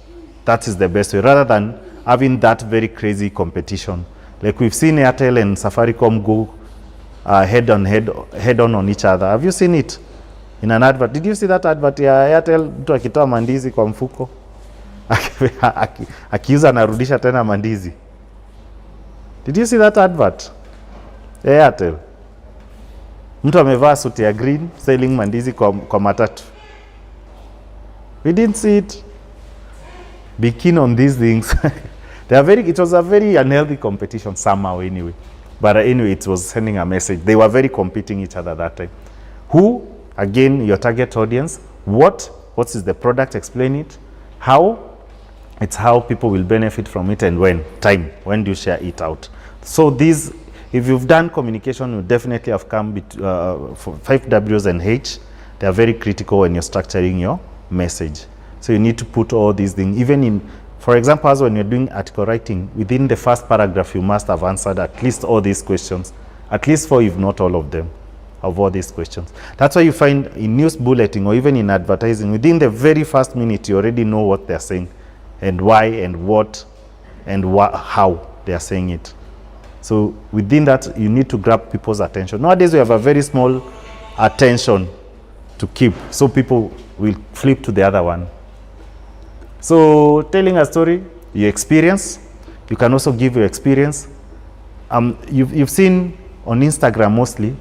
That is the best way, rather than having that very crazy competition. Like we've seen Airtel and Safaricom go head on each other. Have you seen it in an advert? Did you see that advert ya Airtel, mtu akitoa mandizi kwa mfuko akiuza anarudisha tena mandizi? Did you see that advert? Airtel. Mtu amevaa suti ya green selling mandizi kwa matatu. We didn't see it. Be keen on these things. It was a very unhealthy competition somehow anyway. But anyway, it was sending a message. They were very competing each other that time. Who, again, your target audience. What is the product? Explain it. How? It's how people will benefit from it, and when. Time. When do you share it out? So these, if you've done communication, you definitely have come for 5 W's and H. They are very critical when you're structuring your message. So you need to put all these things, even in, for example, as when you're doing article writing, within the first paragraph, you must have answered at least all these questions, at least 4, if not all of them, of all these questions. That's why you find in news bulletin or even in advertising, within the very first minute, you already know what they're saying and why and what and how they are saying it. So within that, you need to grab people's attention. Nowadays, we have a very small attention to keep, so people will flip to the other one. So telling a story, your experience, you can also give your experience. You've seen on Instagram mostly,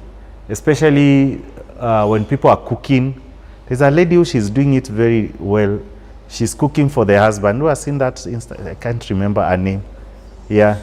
especially when people are cooking. There's a lady who she's doing it very well. She's cooking for the husband. Who has seen that? I can't remember her name. Yeah.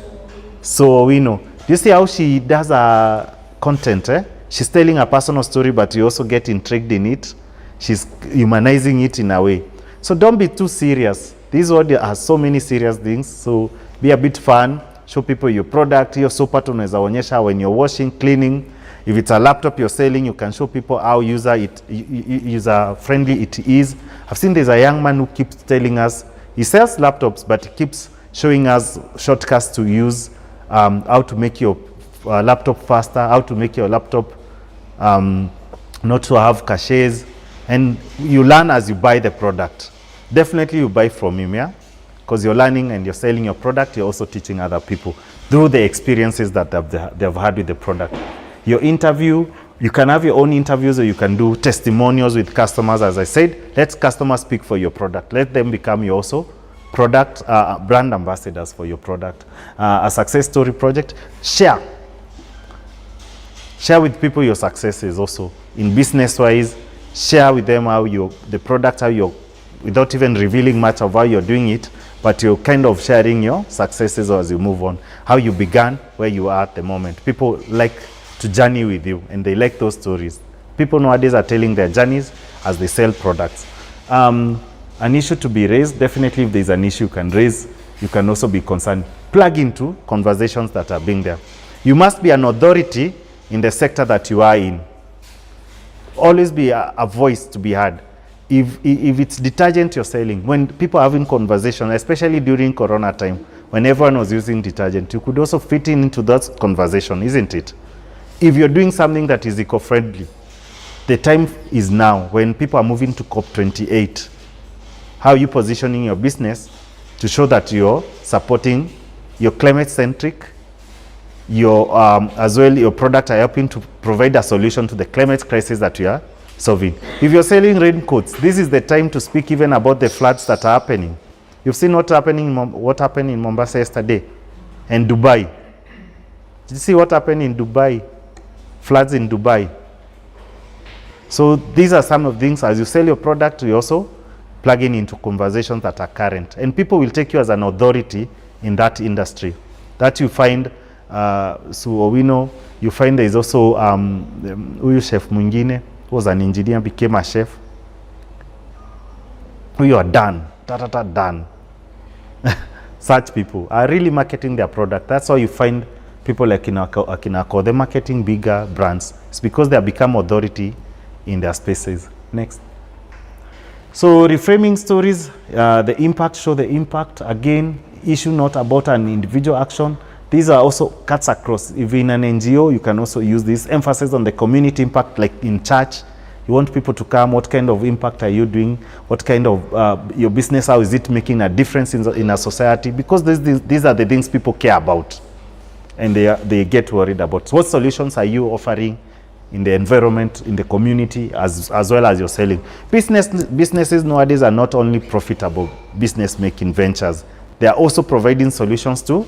So we know. Do you see how she does a content? She's telling a personal story, but you also get intrigued in it. She's humanizing it in a way. So don't be too serious. This world has so many serious things. So be a bit fun. Show people your product. Your soap unaweza onyesha when you're washing, cleaning. If it's a laptop you're selling, you can show people how user friendly it is. I've seen there's a young man who keeps telling us he sells laptops, but he keeps showing us shortcuts to use, how to make your laptop faster, how to make your laptop not to have caches, and you learn as you buy the product. Definitely you buy from him, yeah? Because you're learning and you're selling your product, you're also teaching other people through the experiences that they've had with the product. Your interview, You can have your own interviews, or you can do testimonials with customers. As I said, let customers speak for your product. Let them become your also product brand ambassadors for your product. A success story project, share with people your successes also. In business wise, share with them how the product, how you're, without even revealing much of how you're doing it, but you're kind of sharing your successes as you move on, how you began, where you are at the moment. People like to journey with you, and they like those stories. People nowadays are telling their journeys as they sell products. An issue to be raised, definitely if there's an issue you can raise, you can also be concerned. Plug into conversations that are being there. You must be an authority in the sector that you are in. Always be a voice to be heard. If it's detergent you're selling, when people are having conversation, especially during Corona time, when everyone was using detergent, you could also fit into that conversation, isn't it? If you're doing something that is eco-friendly, the time is now when people are moving to COP28. How are you positioning your business to show that you're supporting, you're climate-centric, as well your product are helping to provide a solution to the climate crisis that you are solving. If you're selling raincoats, this is the time to speak even about the floods that are happening. You've seen what happened in Mombasa yesterday and Dubai. Did you see what happened in Dubai? Floods in Dubai. So these are some of the things. As you sell your product, you also plugging into conversations that are current, and people will take you as an authority in that industry. That you find Su Owino, you find there is also huyu chef mwingine who was an engineer, became a chef. You are done, done. Such people are really marketing their product. That's why you find people like Akinako, they're marketing bigger brands. It's because they have become authority in their spaces. Next. So reframing stories, the impact, show the impact. Again, issue not about an individual action. These are also cuts across. If in an NGO, you can also use this emphasis on the community impact, like in church. You want people to come, what kind of impact are you doing? What kind of, your business, how is it making a difference in a society? Because these are the things people care about, and they get worried about. What solutions are you offering in the environment, in the community, as well as you're selling? Businesses nowadays are not only profitable business-making ventures, they are also providing solutions to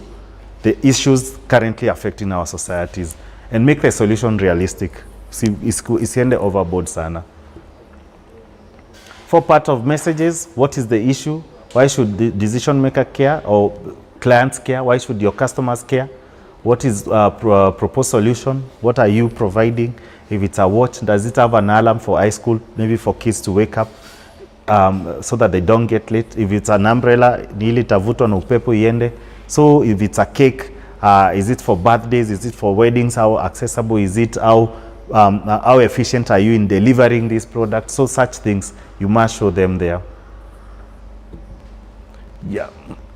the issues currently affecting our societies, and make the solution realistic. See, isiende overboard sana. For part of messages, what is the issue? Why should the decision maker care or clients care? Why should your customers care? What is proposed solution? What are you providing? If it's a watch, does it have an alarm for high school, maybe for kids to wake up so that they don't get late? If it's an umbrella, nili tavutwa na upepo iende. So if it's a cake, is it for birthdays? Is it for weddings? How accessible is it? How efficient are you in delivering these products? So such things, you must show them there. Yeah.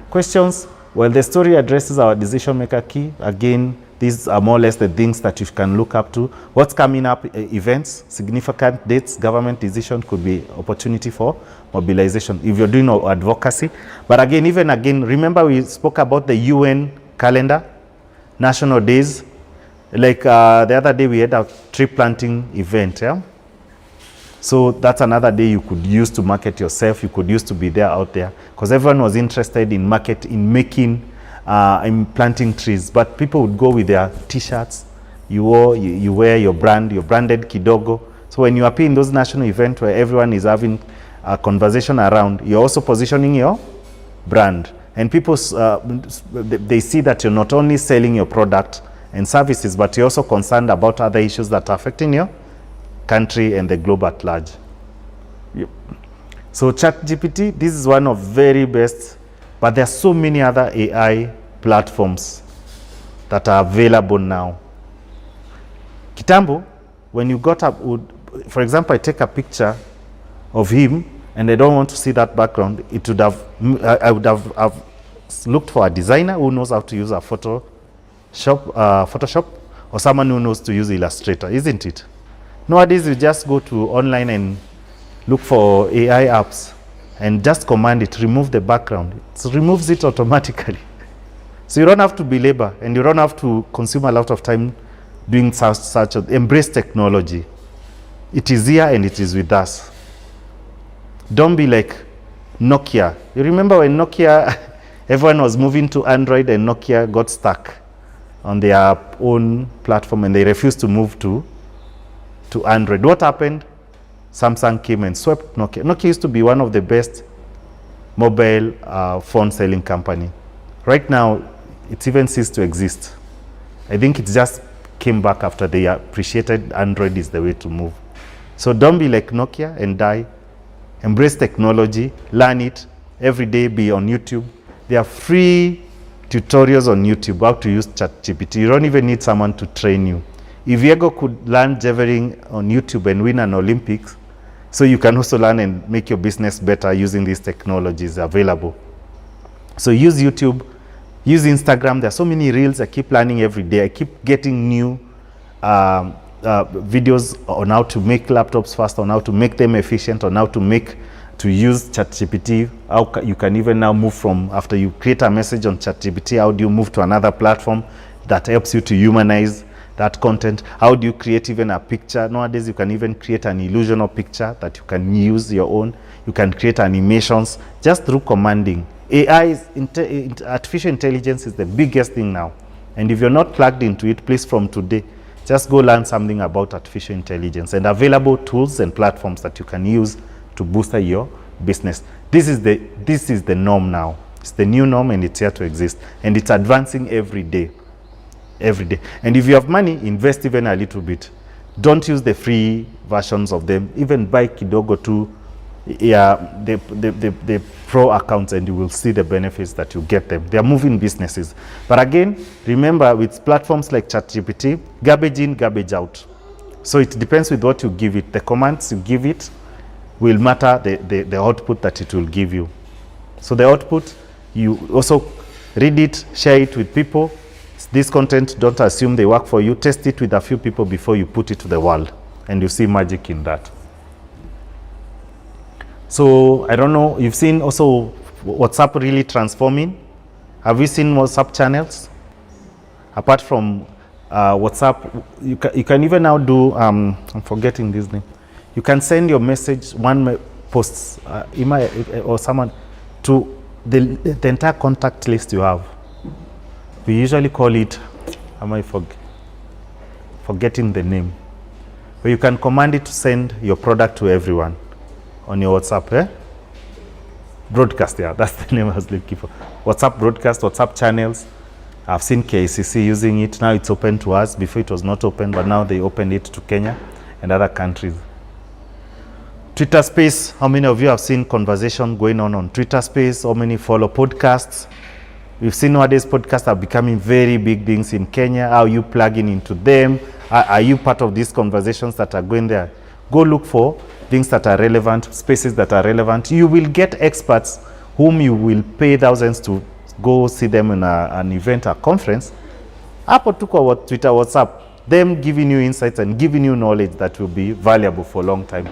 Questions? Well, the story addresses our decision maker key. Again, these are more or less the things that you can look up to. What's coming up, events, significant dates, government decision could be opportunity for mobilization if you're doing advocacy. But again, remember we spoke about the UN calendar, national days. Like the other day we had a tree planting event, yeah? So that's another day you could use to market yourself. You could use to be there out there, because everyone was interested in in planting trees. But people would go with their t-shirts. You wear your branded Kidogo. So when you appear in those national events where everyone is having a conversation around, you're also positioning your brand. And people, they see that you're not only selling your product and services, but you're also concerned about other issues that are affecting your country and the globe at large. Yep. So ChatGPT, this is one of very best, but there are so many other AI platforms that are available now. Kitambo, when you got up, for example, I take a picture of him and I don't want to see that background, I would have looked for a designer who knows how to use a Photoshop, or someone who knows to use Illustrator, isn't it? Nowadays, you just go to online and look for AI apps and just command it, remove the background. It removes it automatically. So you don't have to belabor, and you don't have to consume a lot of time doing embrace technology. It is here and it is with us. Don't be like Nokia. You remember when Nokia, everyone was moving to Android and Nokia got stuck on their own platform and they refused to move to Android. What happened? Samsung came and swept Nokia. Nokia used to be one of the best mobile phone selling company. Right now, it's even ceased to exist. I think it just came back after they appreciated Android is the way to move. So don't be like Nokia and die. Embrace technology, learn it every day, be on YouTube. There are free tutorials on YouTube how to use ChatGPT. You don't even need someone to train you. If Diego could learn javelin on YouTube and win an Olympics, so you can also learn and make your business better using these technologies available. So use YouTube, use Instagram. There are so many reels. I keep learning every day. I keep getting new videos on how to make laptops fast, on how to make them efficient, on how to use ChatGPT. How you can even now move from, after you create a message on ChatGPT, how do you move to another platform that helps you to humanize that content? How do you create even a picture? Nowadays, you can even create an illusional picture that you can use your own. You can create animations just through commanding. Artificial intelligence is the biggest thing now. And if you're not plugged into it, please from today, just go learn something about artificial intelligence and available tools and platforms that you can use to boost your business. This is the norm now. It's the new norm and it's here to exist. And it's advancing every day. Every day. And if you have money, invest even a little bit. Don't use the free versions of them. Even buy Kidogo to the pro accounts and you will see the benefits that you get them. They are moving businesses. But again, remember with platforms like ChatGPT, garbage in, garbage out. So it depends with what you give it. The commands you give it will matter the output that it will give you. So the output, you also read it, share it with people. This content, don't assume they work for you. Test it with a few people before you put it to the world. And you see magic in that. So, I don't know, you've seen also WhatsApp really transforming. Have you seen WhatsApp channels? Apart from WhatsApp, you can even now do, I'm forgetting this name. You can send your message, one post, email or someone, to the entire contact list you have. We usually call it, am I forgetting the name? But you can command it to send your product to everyone on your WhatsApp. Broadcast, yeah, that's the name I was looking for. WhatsApp broadcast, WhatsApp channels. I've seen KCC using it. Now it's open to us. Before it was not open, but now they opened it to Kenya and other countries. Twitter Space, how many of you have seen conversation going on Twitter Space? How many follow podcasts? We've seen nowadays podcasts are becoming very big things in Kenya. How are you plugging into them? Are you part of these conversations that are going there? Go look for things that are relevant, spaces that are relevant. You will get experts whom you will pay thousands to go see them in an event or conference. Hapo tu kwa Twitter, WhatsApp, them giving you insights and giving you knowledge that will be valuable for a long time.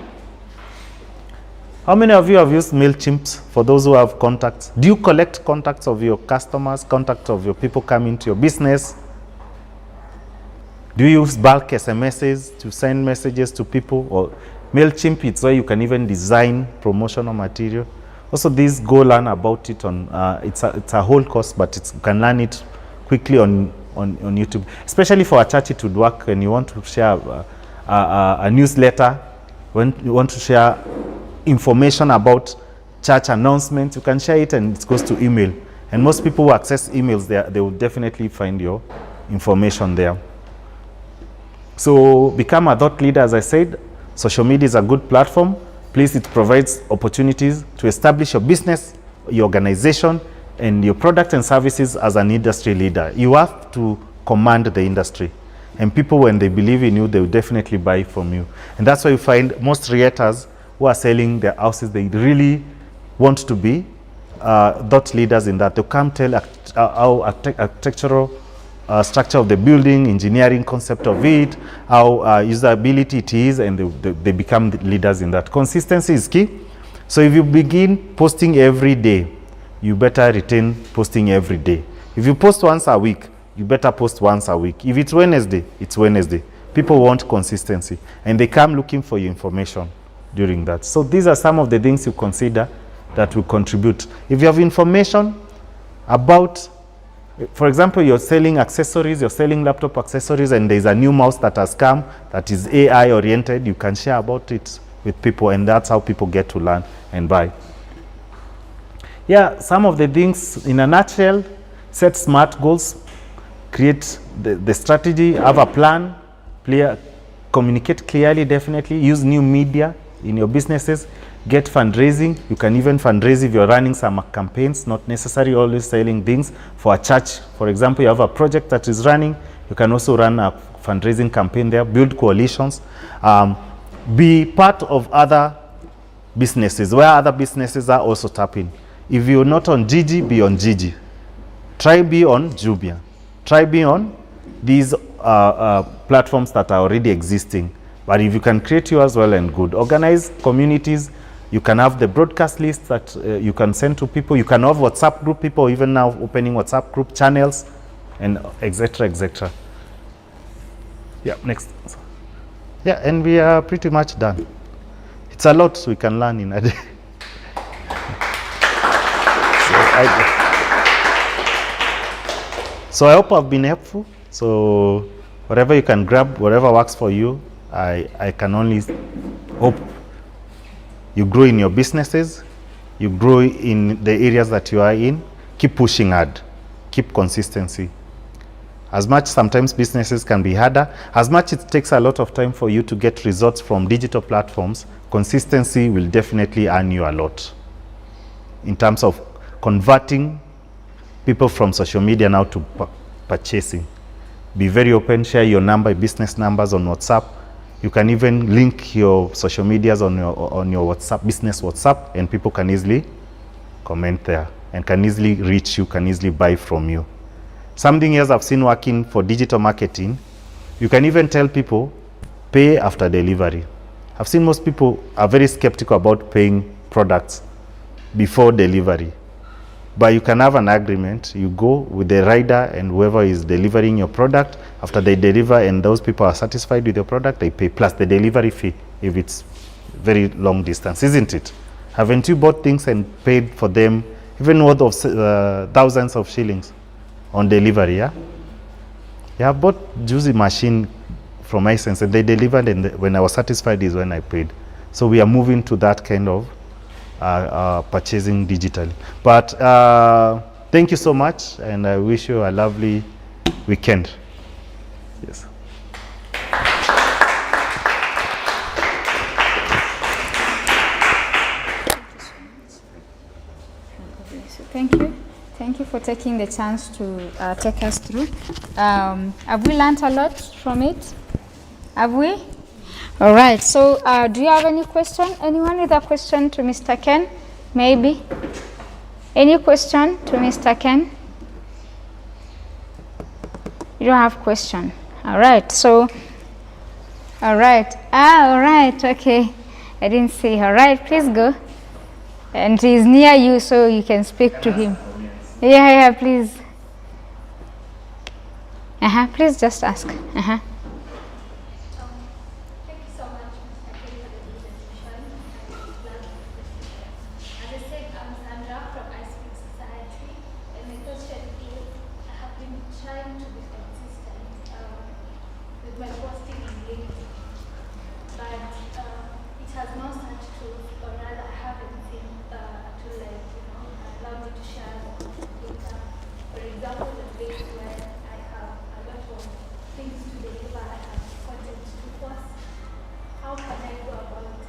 How many of you have used MailChimp for those who have contacts? Do you collect contacts of your customers, contacts of your people coming to your business? Do you use bulk SMSs to send messages to people? Or MailChimp, it's where you can even design promotional material. Also, this, go learn about it on, it's a whole course, but you can learn it quickly on YouTube. Especially for a church, it would work when you want to share a newsletter, when you want to share information about church announcements, you can share it and it goes to email. And most people who access emails, they will definitely find your information there. So become a thought leader, as I said. Social media is a good platform. Please, it provides opportunities to establish your business, your organization, and your product and services as an industry leader. You have to command the industry. And people, when they believe in you, they will definitely buy from you. And that's why you find most realtors who are selling their houses, they really want to be thought leaders in that. They come tell how architectural structure of the building, engineering concept of it, how usability it is, and they become the leaders in that. Consistency is key. So if you begin posting every day, you better retain posting every day. If you post once a week, you better post once a week. If it's Wednesday, it's Wednesday. People want consistency, and they come looking for your information during that. So these are some of the things you consider that will contribute. If you have information about, for example, you're selling accessories, you're selling laptop accessories, and there's a new mouse that has come that is AI oriented, you can share about it with people, and that's how people get to learn and buy. Yeah, some of the things in a nutshell: set smart goals, create the strategy, have a plan, communicate clearly, definitely, use new media in your businesses, get fundraising. You can even fundraise if you're running some campaigns, not necessarily always selling things. For a church, for example, you have a project that is running, you can also run a fundraising campaign there, build coalitions, be part of other businesses, where other businesses are also tapping. If you're not on Gigi, be on Gigi. Try be on Jumia. Try be on these platforms that are already existing. But if you can create yours, well and good. Organize communities. You can have the broadcast list that you can send to people. You can have WhatsApp group, people even now opening WhatsApp group channels, and etc. etc. Yeah, next. Yeah, and we are pretty much done. It's a lot we can learn in a day. So I hope I've been helpful. So whatever you can grab, whatever works for you, I can only hope you grow in your businesses, you grow in the areas that you are in, keep pushing hard, keep consistency. As much sometimes businesses can be harder, as much it takes a lot of time for you to get results from digital platforms, consistency will definitely earn you a lot in terms of converting people from social media now to purchasing. Be very open, share your business numbers on WhatsApp. You can even link your social medias on your WhatsApp, business WhatsApp, and people can easily comment there and can easily reach you, can easily buy from you. Something else I've seen working for digital marketing, you can even tell people, pay after delivery. I've seen most people are very skeptical about paying products before delivery. But you can have an agreement. You go with the rider and whoever is delivering your product. After they deliver and those people are satisfied with your product, they pay plus the delivery fee if it's very long distance, isn't it? Haven't you bought things and paid for them, even worth of thousands of shillings on delivery, yeah? Yeah, I bought juicy machine from Hisense and they delivered, and when I was satisfied is when I paid. So we are moving to that kind of purchasing digitally. But thank you so much, and I wish you a lovely weekend. Yes. Thank you. Thank you for taking the chance to take us through. Have we learned a lot from it? Have we? All right. So do you have any question? Anyone with a question to Mr. Ken? Maybe? Any question to Mr. Ken? You don't have question. All right. So, all right. All right. Okay. I didn't see. All right. Please go. And he's near you, so you can speak to him. Yeah, please. Please just ask. Thank you so much, Mr. K, for the presentation. As I said, I'm Sandra from iSpeak Society, and my question is, I have been trying to be consistent with my posting in LinkedIn, but it has no such tool, or rather I haven't seen a tool like, allow me to share data. For example, the place where I have a lot of things to deliver, I have content to post. How can I go about,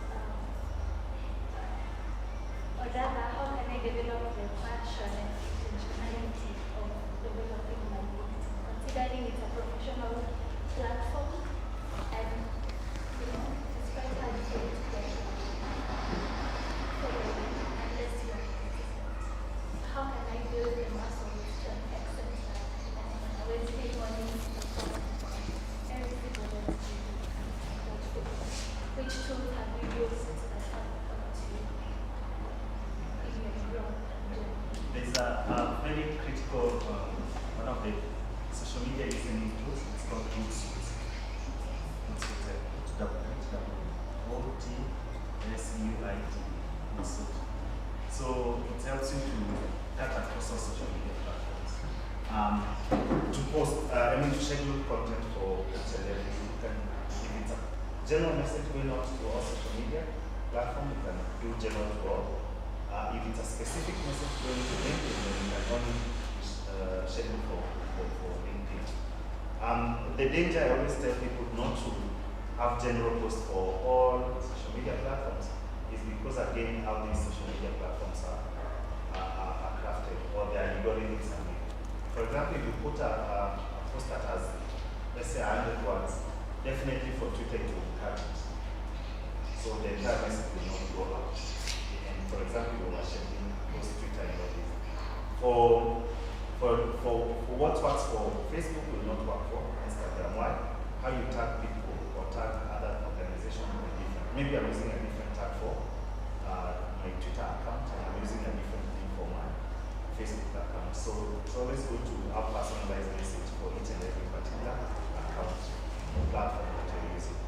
or rather, how can I develop the passion and intentionality of developing my LinkedIn, considering it's a professional platform? general message going out to all social media platform, you can do general to all. If it's a specific message going to LinkedIn, then you can only schedule for LinkedIn. The danger I always tell people not to have general posts for all social media platforms is because, again, how these social media platforms are crafted, or their algorithms are made. For example, if you put a post that has, let's say, 100 words, definitely for Twitter it will be cut. So the entire message will not go out. And for example, you are sharing post Twitter and all this. For what works for Facebook will not work for Instagram. Why? How you tag people or tag other organizations will be different. Maybe I'm using a different tag for my Twitter account, and I'm using a different thing for my Facebook account. So it's always good to have personalized message for each and every particular account or platform that you're using.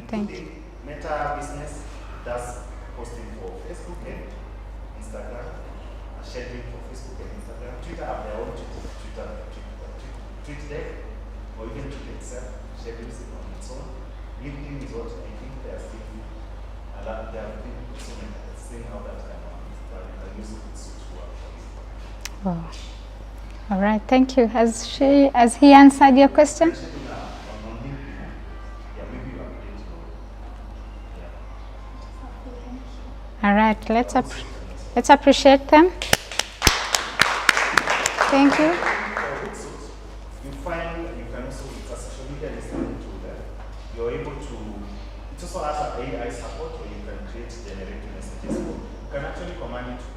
Thank you. Meta Business does posting for Facebook and Instagram, scheduling for Facebook and Instagram. Twitter have their own tweet deck, or even Twitter itself schedules it on its own. LinkedIn is what I think they are still they have been seeing how that can work, but you can use it to switch to work. Wow. All right, thank you. Has he answered your question? Especially now on LinkedIn, yeah, maybe you update your, yeah. All right, let's appreciate them. Thank you. You find you can also, it's a social media listening tool there. You're able to, it also has an AI support where you can create, generate messages. You can actually command it to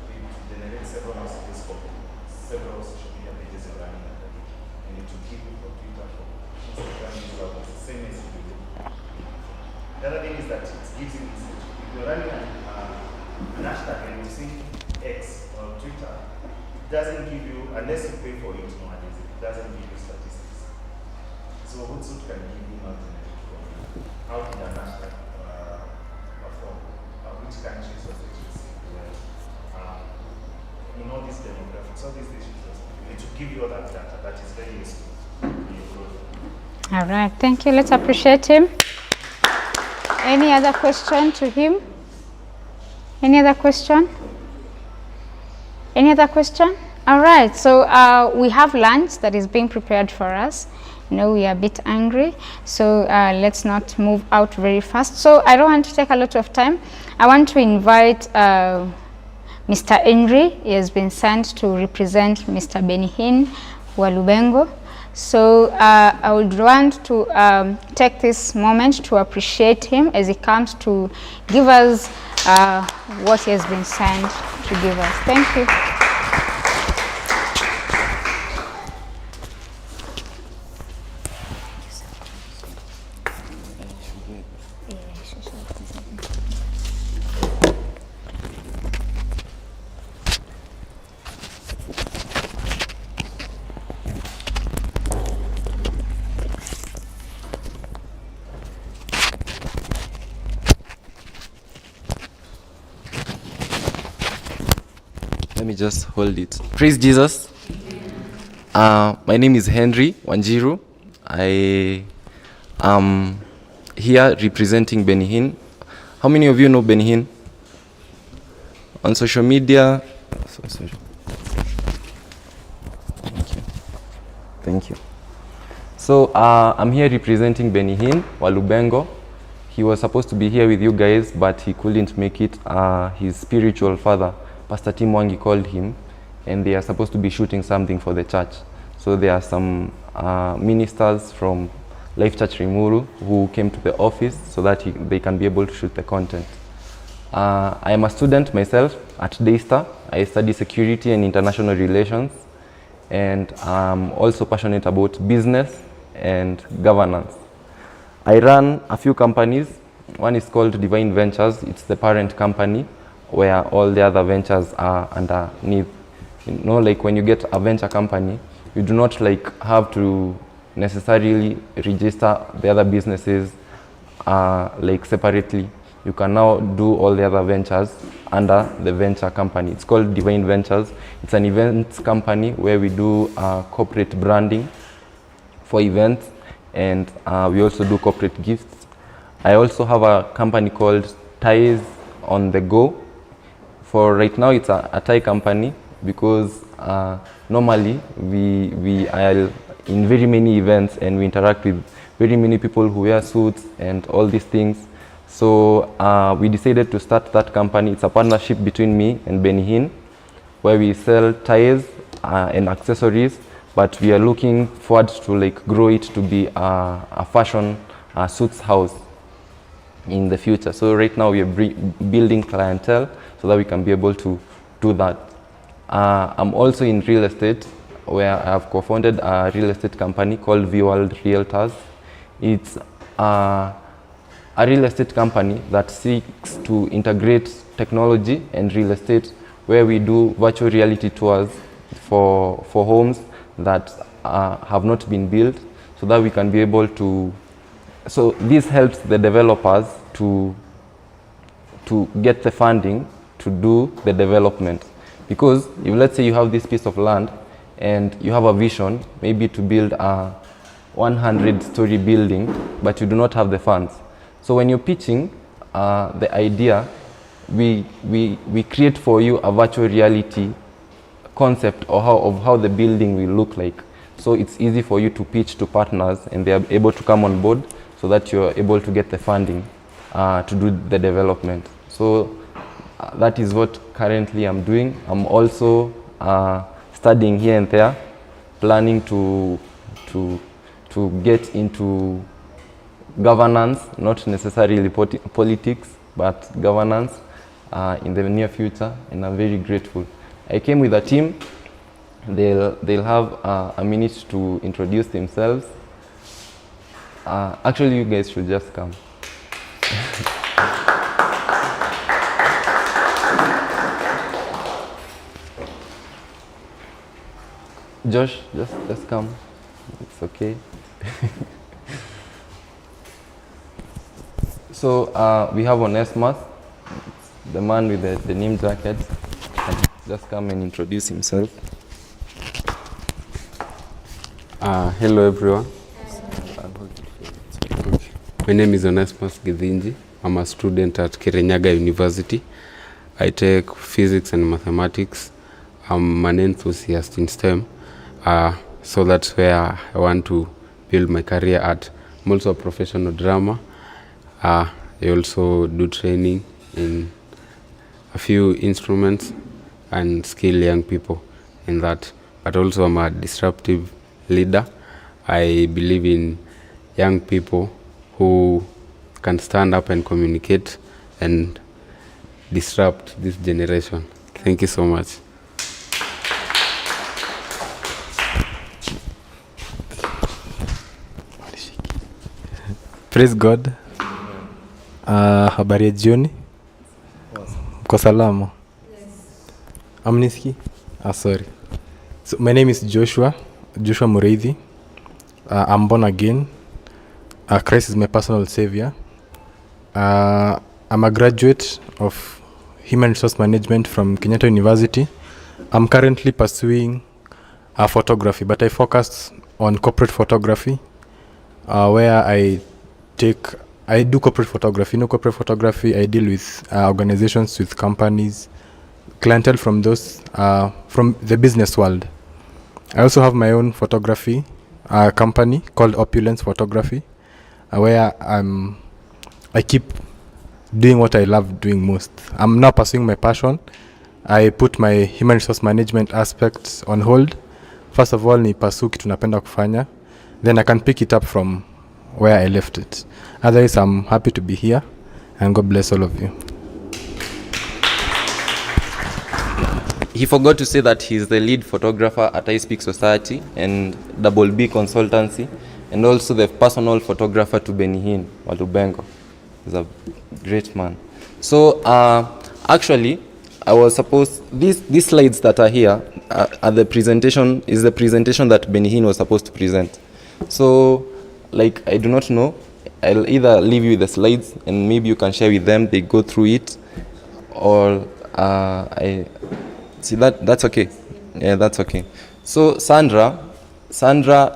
generate several messages for several social media pages you're running at the day. And it will give you for Twitter, for Instagram, it's the same as you do. The other thing is that it gives you message. If you're running an hashtag and you see X or Twitter, it doesn't give you, unless you pay for it nowadays, it doesn't give you statistics. So Hootsuite can give you nothing from how did an hashtag perform, which countries was it received well, in all these demographics, all these issues, it will give you all that data. That is very useful in your growth. All right, thank you. Let's appreciate him. Any other question to him? Any other question? Any other question? All right, so we have lunch that is being prepared for us. You know, we are a bit angry, so let's not move out very fast. So I don't want to take a lot of time. I want to invite Mr. Henry. He has been sent to represent Mr. Benihin Walubengo. So I would want to take this moment to appreciate him as he comes to give us what he has been sent to give us. Thank you. Let me just hold it. Praise Jesus. My name is Henry Wanjiru. I am here representing Benihin. How many of you know Benihin? On social media? Thank you. So I'm here representing Benihin Walubengo. He was supposed to be here with you guys, but he couldn't make it. His spiritual father, Pastor Tim Wangi, called him, and they are supposed to be shooting something for the church. So there are some ministers from Life Church Rimuru who came to the office so that they can be able to shoot the content. I am a student myself at Daystar. I study security and international relations, and I'm also passionate about business and governance. I run a few companies. One is called Divine Ventures. It's the parent company where all the other ventures are underneath. You know, like when you get a venture company, you do not like have to necessarily register the other businesses like separately. You can now do all the other ventures under the venture company. It's called Divine Ventures. It's an events company where we do corporate branding for events, and we also do corporate gifts. I also have a company called Ties on the Go. For right now, it's a tie company because normally we are in very many events and we interact with very many people who wear suits and all these things. So we decided to start that company. It's a partnership between me and Benny Hinn, where we sell ties and accessories, but we are looking forward to like grow it to be a fashion suits house in the future. So right now we are building clientele so that we can be able to do that. I'm also in real estate, where I have co-founded a real estate company called V-World Realtors. It's a real estate company that seeks to integrate technology and real estate, where we do virtual reality tours for homes that have not been built, so that we can be able to, so this helps the developers to get the funding to do the development. Because if let's say you have this piece of land and you have a vision maybe to build a 100-story building, but you do not have the funds. So when you're pitching the idea, we create for you a virtual reality concept of how the building will look like. So it's easy for you to pitch to partners and they are able to come on board so that you're able to get the funding to do the development. So that is what currently I'm doing. I'm also studying here and there, planning to get into governance, not necessarily politics, but governance in the near future, and I'm very grateful. I came with a team. They'll have a minute to introduce themselves. Actually, you guys should just come. Josh, just come. It's okay. So we have Onesimus, the man with the name jacket. Just come and introduce himself. Hello everyone. My name is Onesimus Githinji. I'm a student at Kirinyaga University. I take physics and mathematics. I'm an enthusiast in STEM. So that's where I want to build my career at. I'm also a professional drummer. I also do training in a few instruments and skill young people in that. But also I'm a disruptive leader. I believe in young people who can stand up and communicate and disrupt this generation. Thank you so much. Praise God. Habari ya jioni. Mko salama? Yes. Amniski? Sorry. So my name is Joshua Mureithi. I'm born again. Christ is my personal savior. I'm a graduate of Human Resource Management from Kenyatta University. I'm currently pursuing photography, but I focus on corporate photography, where I do corporate photography. Corporate photography, I deal with organizations, with companies, clientele from those, from the business world. I also have my own photography company called Opulence Photography, where I keep doing what I love doing most. I'm now pursuing my passion. I put my human resource management aspects on hold. First of all, ni pursue kitu napenda kufanya. Then I can pick it up from where I left it. Otherwise, I'm happy to be here, and God bless all of you. He forgot to say that he's the lead photographer at I Speak Society and Double B Consultancy, and also the personal photographer to Benny Hinn wa Lubengo. He's a great man. So actually, I was supposed, these slides that are here are the presentation that Benny Hinn was supposed to present. So, like, I do not know. I'll either leave you the slides and maybe you can share with them, they go through it, or I see that's okay. Yeah, that's okay. So Sandra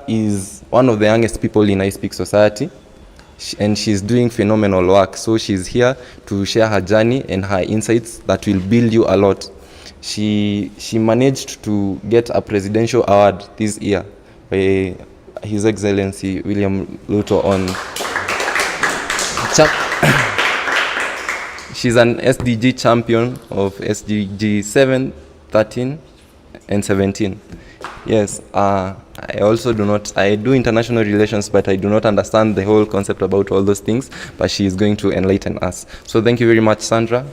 is one of the youngest people in I Speak Society. and she's doing phenomenal work. So she's here to share her journey and her insights that will build you a lot. She managed to get a presidential award this year by His Excellency William Ruto on she's an SDG champion of SDG 7, 13 and 17. Yes, I also I do international relations, but I do not understand the whole concept about all those things, but she is going to enlighten us. So thank you very much, Sandra.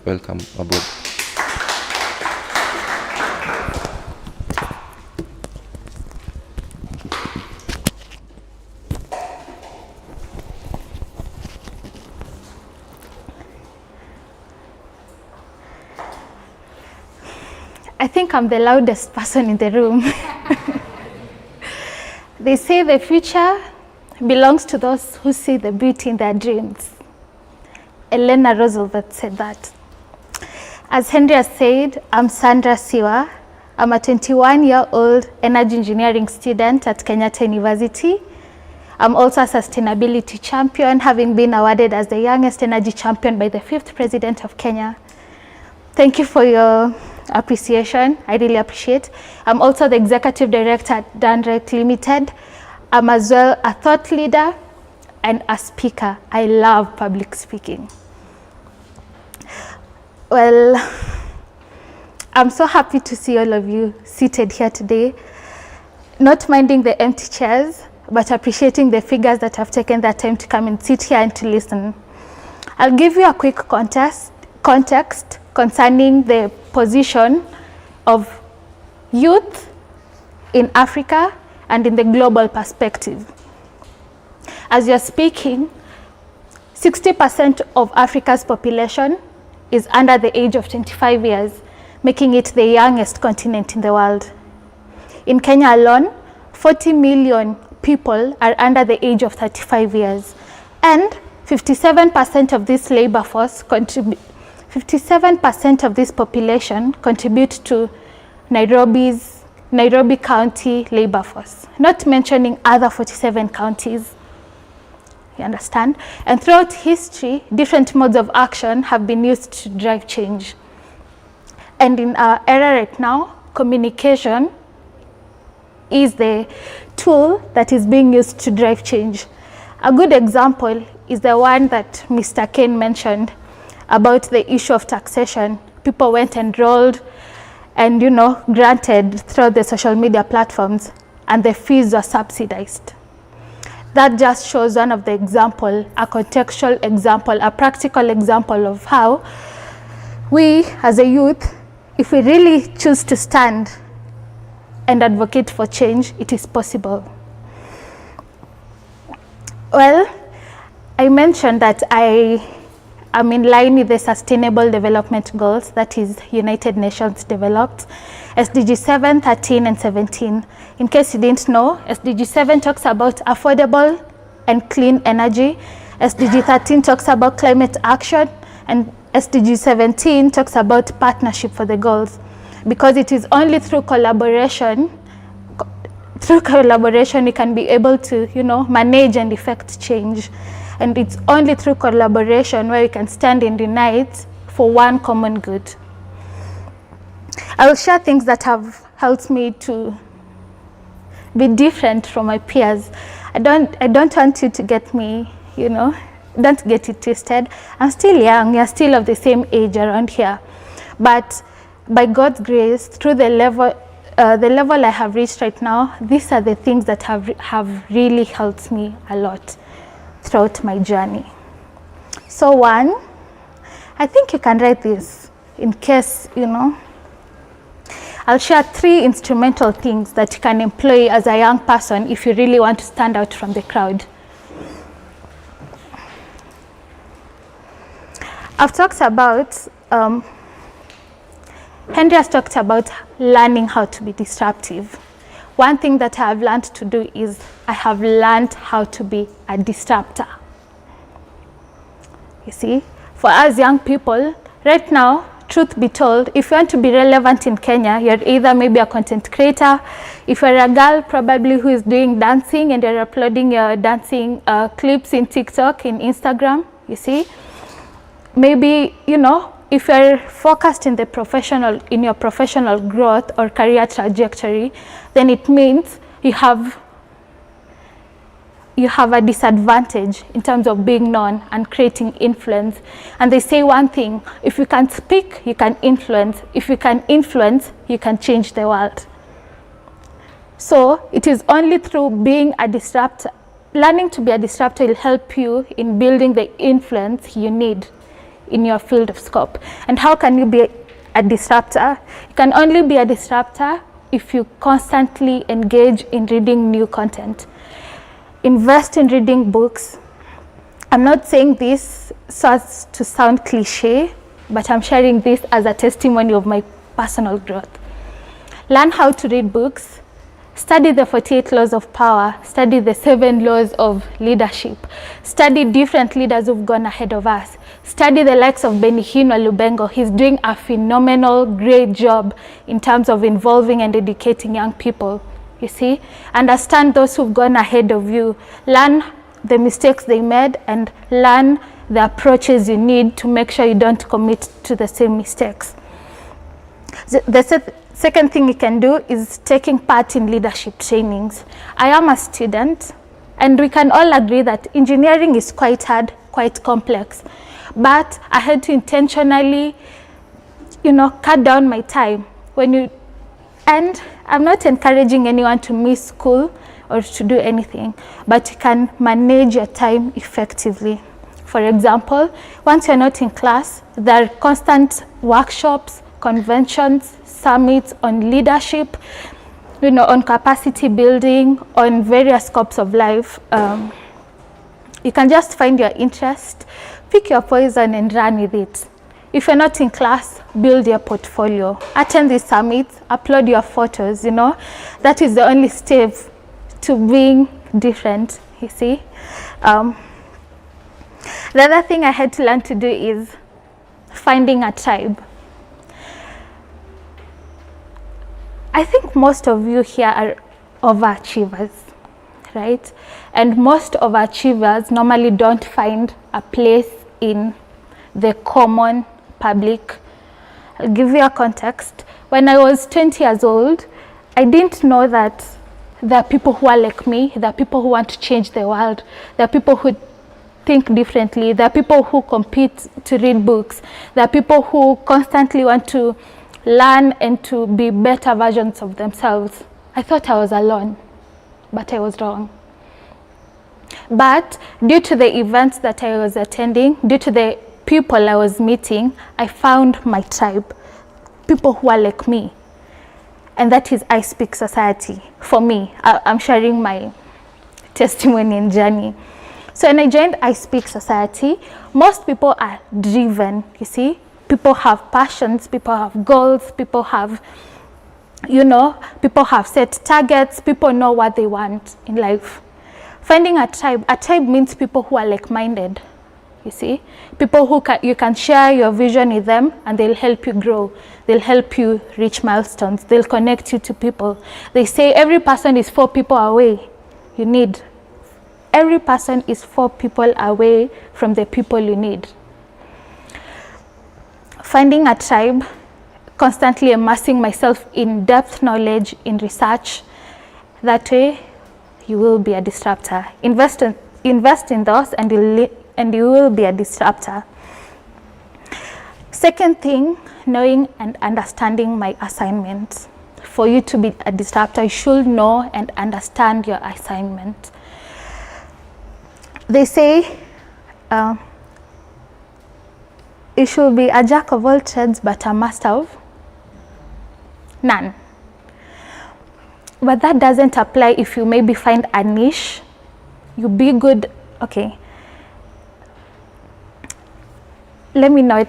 Welcome aboard. I think I'm the loudest person in the room. They say the future belongs to those who see the beauty in their dreams. Eleanor Roosevelt said that. As Henry has said, I'm Sandra Siwa. I'm a 21-year-old energy engineering student at Kenyatta University. I'm also a sustainability champion, having been awarded as the youngest energy champion by the 5th President of Kenya. Thank you for your appreciation. I really appreciate. I'm also the executive director at Danrect Limited. I'm as well a thought leader and a speaker. I love public speaking. Well, I'm so happy to see all of you seated here today, not minding the empty chairs, but appreciating the figures that have taken their time to come and sit here and to listen. I'll give you a quick context concerning the position of youth in Africa and in the global perspective. As you're speaking, 60% of Africa's population is under the age of 25 years, making it the youngest continent in the world. In Kenya alone, 40 million people are under the age of 35 years, and 57% of this labor force 57% of this population contribute to Nairobi County labor force, not mentioning other 47 counties. You understand? And throughout history, different modes of action have been used to drive change. And in our era right now, communication is the tool that is being used to drive change. A good example is the one that Mr. Kane mentioned about the issue of taxation. People went and enrolled and, granted through the social media platforms, and the fees were subsidized. That just shows one of the example, a contextual example, a practical example of how we as a youth, if we really choose to stand and advocate for change, it is possible. Well, I mentioned that I'm in line with the Sustainable Development Goals, that is United Nations developed, SDG 7, 13, and 17. In case you didn't know, SDG 7 talks about affordable and clean energy, SDG 13 talks about climate action, and SDG 17 talks about partnership for the goals. Because it is only through collaboration we can be able to, manage and effect change. And it's only through collaboration where we can stand and unite for one common good. I will share things that have helped me to be different from my peers. I don't want you to get me, don't get it twisted. I'm still young, you're still of the same age around here. But by God's grace, through the level I have reached right now, these are the things that have really helped me a lot throughout my journey. So one, I think you can write this in case, I'll share 3 instrumental things that you can employ as a young person if you really want to stand out from the crowd. I've talked about, Henry has talked about learning how to be disruptive. One thing that I have learned to do is I have learned how to be a disruptor. You see, for us young people, right now, truth be told, if you want to be relevant in Kenya, you're either maybe a content creator. If you're a girl, probably who is doing dancing and you're uploading your dancing clips in TikTok, in Instagram, you see. Maybe, you know, if you're focused in your professional growth or career trajectory, then it means you have a disadvantage in terms of being known and creating influence. And they say one thing: if you can speak, you can influence. If you can influence, you can change the world. So it is only through being a disruptor, learning to be a disruptor will help you in building the influence you need in your field of scope. And how can you be a disruptor? You can only be a disruptor if you constantly engage in reading new content. Invest in reading books. I'm not saying this so as to sound cliche, but I'm sharing this as a testimony of my personal growth. Learn how to read books. Study the 48 laws of power. Study the 7 laws of leadership. Study different leaders who've gone ahead of us. Study the likes of Benny Hinn Walubengo. He's doing a phenomenal, great job in terms of involving and educating young people. You see, understand those who've gone ahead of you. Learn the mistakes they made and learn the approaches you need to make sure you don't commit to the same mistakes. The second thing you can do is taking part in leadership trainings. I am a student, and we can all agree that engineering is quite hard, quite complex. But I had to intentionally, you know, cut down my time. And I'm not encouraging anyone to miss school or to do anything, but you can manage your time effectively. For example, once you're not in class, there are constant workshops, conventions, summits on leadership, you know, on capacity building, on various scopes of life. You can just find your interest, pick your poison and run with it. If you're not in class, build your portfolio. Attend these summits, upload your photos, you know. That is the only step to being different, you see. The other thing I had to learn to do is finding a tribe. I think most of you here are overachievers, right? And most overachievers normally don't find a place in the common public. I'll give you a context. When I was 20 years old, I didn't know that there are people who are like me, there are people who want to change the world, there are people who think differently, there are people who compete to read books, there are people who constantly want to learn and to be better versions of themselves. I thought I was alone, but I was wrong. But due to the events that I was attending, due to the people I was meeting, I found my tribe, people who are like me. And that is I Speak Society. For me, I'm sharing my testimony and journey. So when I joined I Speak Society, most people are driven, you see. People have passions, people have goals, people have, you know, people have set targets, people know what they want in life. Finding a tribe means people who are like-minded. You see, people who you can share your vision with them and they'll help you grow. They'll help you reach milestones. They'll connect you to people. They say every person is 4 people away. Every person is 4 people away from the people you need. Finding a tribe, constantly immersing myself in depth knowledge, in research. That way, you will be a disruptor. Invest in those and you will be a disruptor. Second thing, knowing and understanding my assignment. For you to be a disruptor, you should know and understand your assignment. They say you should be a jack of all trades but a master of none. But that doesn't apply if you maybe find a niche. You be good, okay. Let me not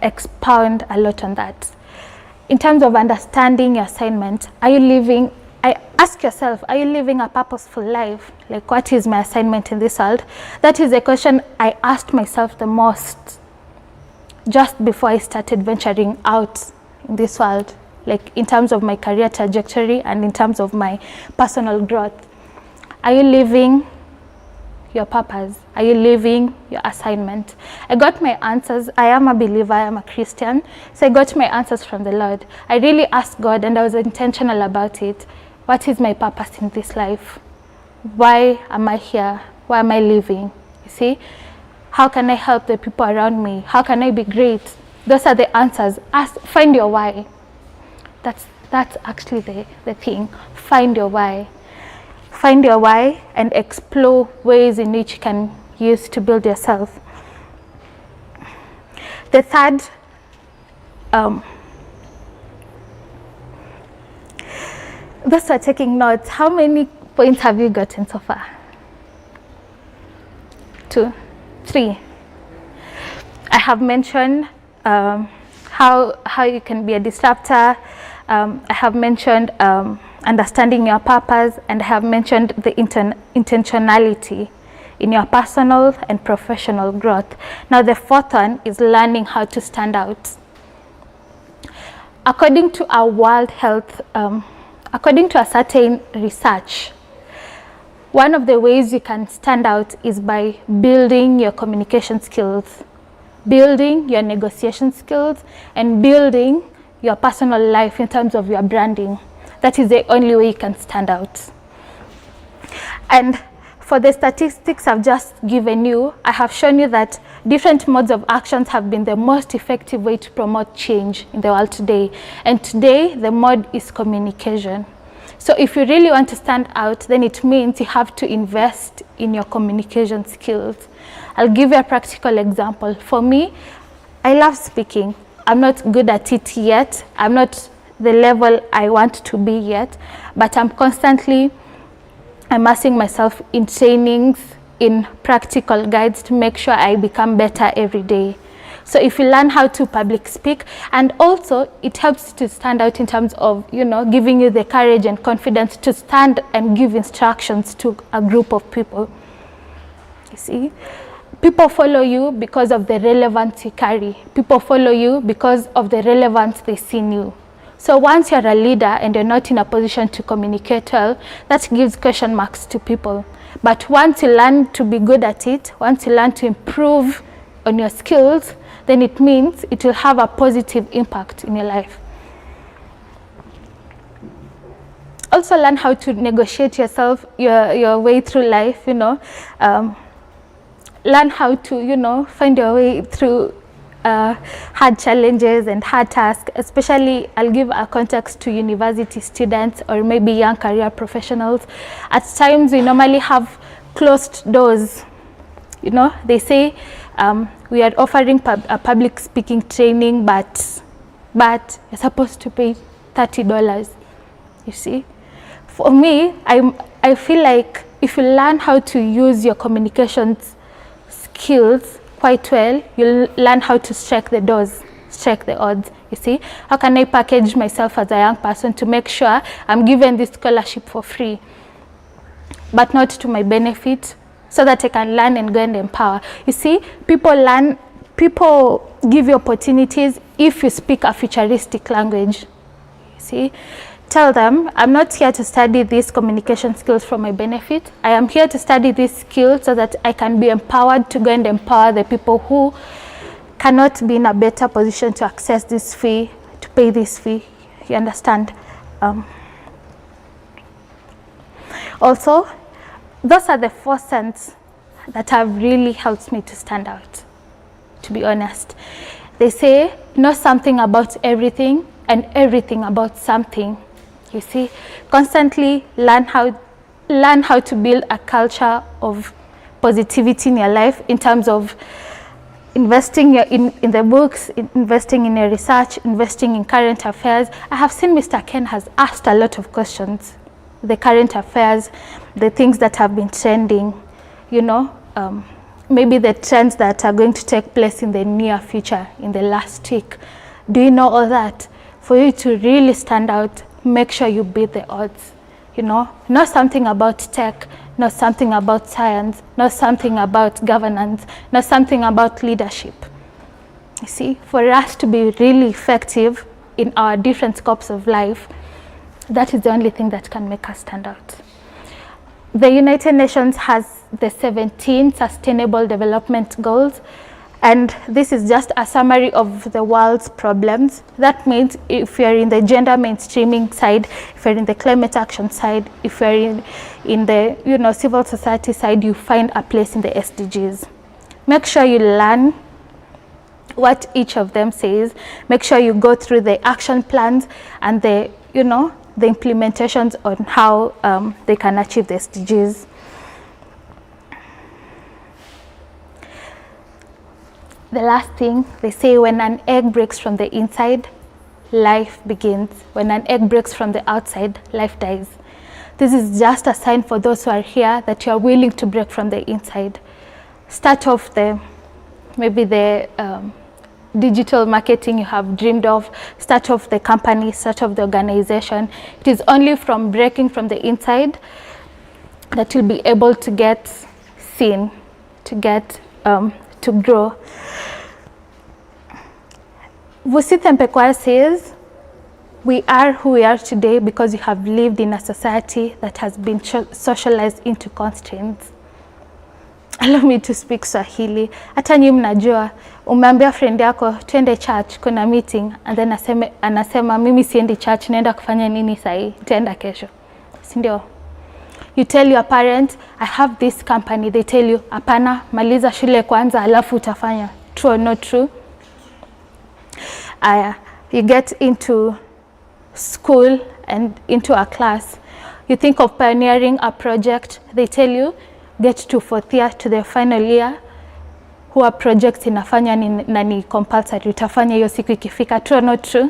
expound a lot on that. In terms of understanding your assignment, ask yourself, are you living a purposeful life? Like, what is my assignment in this world? That is a question I asked myself the most just before I started venturing out in this world, like in terms of my career trajectory and in terms of my personal growth. Are you living your purpose? Are you living your assignment? I got my answers. I am a believer, I am a Christian, so I got my answers from the Lord. I really asked God, and I was intentional about it. What is my purpose in this life? Why am I here? Why am I living? You see? How can I help the people around me? How can I be great? Those are the answers. Find your why. That's actually the thing. Find your why. Find your why and explore ways in which you can use to build yourself. The third, those who are taking notes, how many points have you gotten so far? 2, 3. I have mentioned how you can be a disruptor. I have mentioned understanding your purpose, and I have mentioned the intentionality in your personal and professional growth. Now the fourth one is learning how to stand out. According to our World Health, according to a certain research, one of the ways you can stand out is by building your communication skills, building your negotiation skills, and building your personal life in terms of your branding. That is the only way you can stand out. And for the statistics I've just given you, I have shown you that different modes of actions have been the most effective way to promote change in the world today. And today, the mode is communication. So if you really want to stand out, then it means you have to invest in your communication skills. I'll give you a practical example. For me, I love speaking. I'm not good at it yet. I'm not the level I want to be yet, but I'm constantly immersing myself in trainings, in practical guides to make sure I become better every day. So if you learn how to public speak, and also it helps to stand out in terms of, giving you the courage and confidence to stand and give instructions to a group of people. You see? People follow you because of the relevance you carry. People follow you because of the relevance they see in you. So once you're a leader and you're not in a position to communicate well, that gives question marks to people. But once you learn to be good at it, once you learn to improve on your skills, then it means it will have a positive impact in your life. Also learn how to negotiate your way through life, learn how to, find your way through hard challenges and hard tasks. Especially, I'll give a context to university students or maybe young career professionals. At times, we normally have closed doors. They say we are offering a public speaking training, but you're supposed to pay $30. You see, for me, I feel like if you learn how to use your communications skills quite well, you'll learn how to strike the doors, strike the odds. You see, how can I package myself as a young person to make sure I'm given this scholarship for free, but not to my benefit, so that I can learn and go and empower. You see, people give you opportunities if you speak a futuristic language. You see, tell them, I'm not here to study these communication skills for my benefit. I am here to study these skills so that I can be empowered to go and empower the people who cannot be in a better position to access this fee, to pay this fee. You understand? Also, those are the 4 cents that have really helped me to stand out, to be honest. They say, know something about everything and everything about something. You see, constantly learn how to build a culture of positivity in your life in terms of investing in the books, investing in your research, investing in current affairs. I have seen Mr. Ken has asked a lot of questions, the current affairs, the things that have been trending, maybe the trends that are going to take place in the near future, in the last week. Do you know all that? For you to really stand out, make sure you beat the odds. Know something about tech, know something about science, know something about governance, know something about leadership. You see, for us to be really effective in our different scopes of life, that is the only thing that can make us stand out. The United Nations has the 17 Sustainable Development Goals, and this is just a summary of the world's problems. That means if you're in the gender mainstreaming side, if you're in the climate action side, if you're in the civil society side, you find a place in the SDGs. Make sure you learn what each of them says. Make sure you go through the action plans and the implementations on how they can achieve the SDGs. The last thing, they say when an egg breaks from the inside, life begins. When an egg breaks from the outside, life dies. This is just a sign for those who are here that you are willing to break from the inside. Start off maybe the digital marketing you have dreamed of. Start off the company, start off the organization. It is only from breaking from the inside that you'll be able to get seen, to get to grow. Vusithe Mpekwa says, we are who we are today because you have lived in a society that has been socialized into constraints. Allow me to speak Swahili. Hata nyinyi mnajua, umeambia friend yako twende church, kuna meeting, and then anasema mimi siendi church, naenda kufanya nini sahi, nitaenda kesho. Si ndio? You tell your parents, I have this company. They tell you, hapana, maliza shule kwanza alafu utafanya. True or not true? You get into school and into a class. You think of pioneering a project. They tell you, get to fourth year, to the final year. Huwa project inafanya na ni compulsory. Utafanya hiyo siku ikifika. True or not true?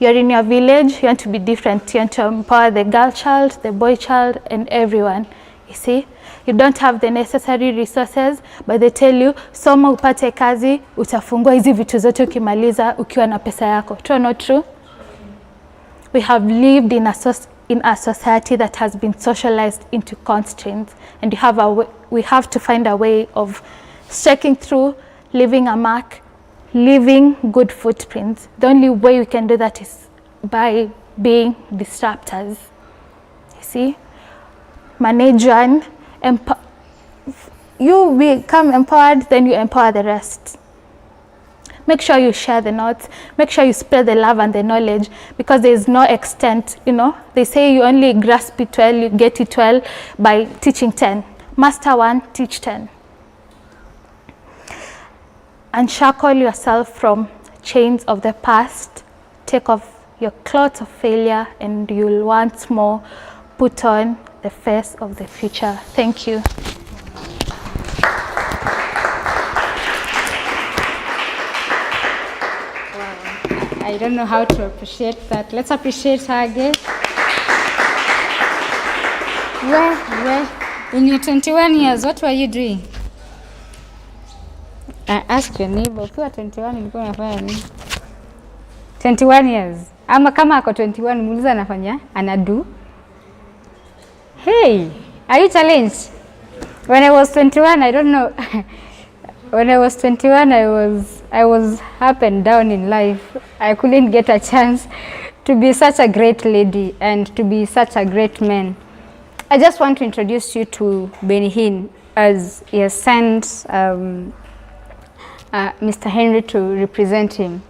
You're in your village, you want to be different. You want to empower the girl child, the boy child, and everyone. You see, you don't have the necessary resources, but they tell you, soma upate kazi, utafungua hizi vitu zote ukimaliza ukiwa na pesa yako. True or not true? We have lived in a society that has been socialized into constraints, and we have to find a way of checking through, leaving a mark, leaving good footprints. The only way we can do that is by being disruptors. You see, manage and you become empowered, then you empower the rest. Make sure you share the notes. Make sure you spread the love and the knowledge, because there is no extent. They say you only grasp it well, you get it well by teaching 10. Master 1, teach 10. Unshackle yourself from chains of the past. Take off your clothes of failure, and you'll once more put on the face of the future. Thank you. I don't know how to appreciate that. Let's appreciate her again. Where, in your 21 years, what were you doing? Ask your neighbor, ukiwa 21 ulikuwa unafanya nini? 21 years. Ama kama ako 21 muuliza anafanya, anadu. Hey, are you challenged? When I was 21, I don't know. When I was 21, I was up and down in life. I couldn't get a chance to be such a great lady and to be such a great man. I just want to introduce you to Benny Hinn, as he has sent Mr. Henry to represent him.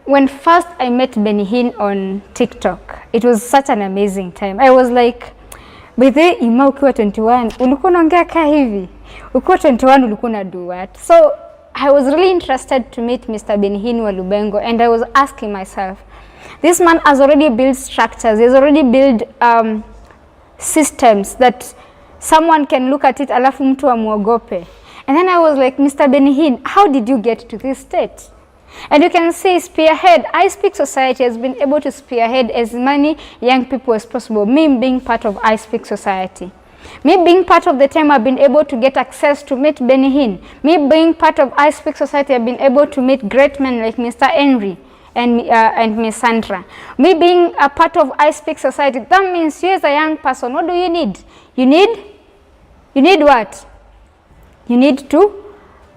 When first I met Benny Hinn on TikTok, it was such an amazing time. I was like, bethe ima ukiwa 21 ulikuwa unaongea kaa hivi, ukiwa 21 ulikuwa una do what? So I was really interested to meet Mr. Benny Hinn wa Lubengo, and I was asking myself, this man has already built structures, he has already built systems that someone can look at it alafu mtu amuogope. And then I was like, Mr. Benny Hinn, how did you get to this state? And you can see Spearhead, I Speak Society has been able to spearhead as many young people as possible. Me being part of I Speak Society. Me being part of the team, I've been able to get access to meet Benny Hinn. Me being part of I Speak Society, I've been able to meet great men like Mr. Henry and Miss Sandra. Me being a part of I Speak Society, that means you as a young person, what do you need? You need what? You need to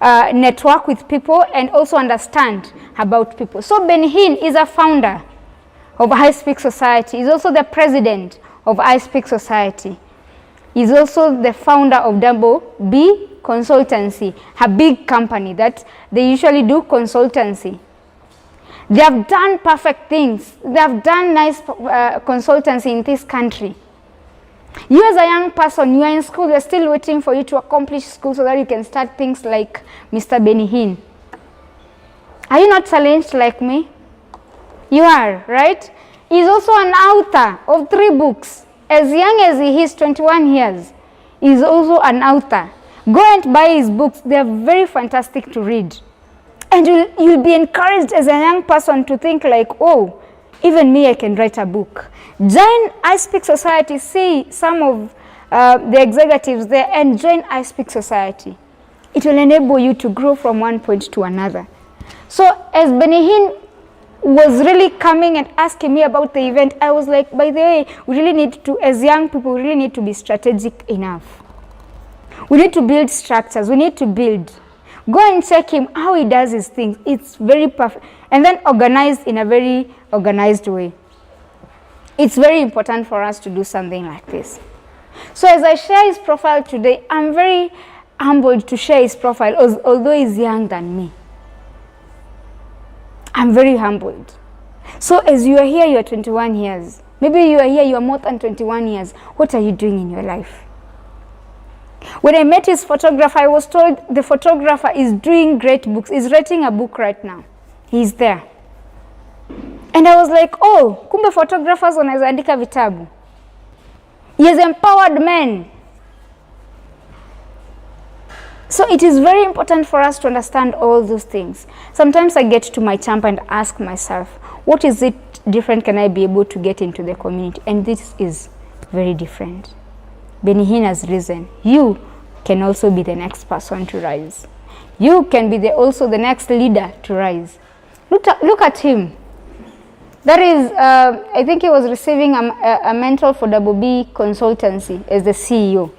network with people and also understand about people. So Benny Hinn is a founder of I Speak Society. He's also the president of I Speak Society. He's also the founder of Double B Consultancy, a big company that they usually do consultancy. They have done perfect things. They have done nice consultancy in this country. You as a young person, you are in school, they're still waiting for you to accomplish school so that you can start things like Mr. Benny Hinn. Are you not challenged like me? You are, right? He's also an author of 3 books. As young as he is, 21 years, he's also an author. Go and buy his books. They are very fantastic to read. And you'll be encouraged as a young person to think like, oh, even me, I can write a book. Join I Speak Society. See some of the executives there and join I Speak Society. It will enable you to grow from one point to another. So as Benny Hinn was really coming and asking me about the event, I was like, by the way, we really need to, as young people, we really need to be strategic enough. We need to build structures. We need to build. Go and check him, how he does his things. It's very perfect. And then organized in a very organized way. It's very important for us to do something like this. So as I share his profile today, I'm very humbled to share his profile, although he's younger than me. I'm very humbled. So as you are here, you are 21 years. Maybe you are here, you are more than 21 years. What are you doing in your life? When I met his photographer, I was told the photographer is doing great books. He's writing a book right now. He's there. And I was like, oh, kumbe photographers wanaweza andika vitabu. He has empowered men. So it is very important for us to understand all those things. Sometimes I get to my champ and ask myself, what is it different can I be able to get into the community? And this is very different. Benny Hinn has risen. You can also be the next person to rise. You can be also the next leader to rise. Look at him. That is, I think he was receiving a mentor for Double B Consultancy as the CEO.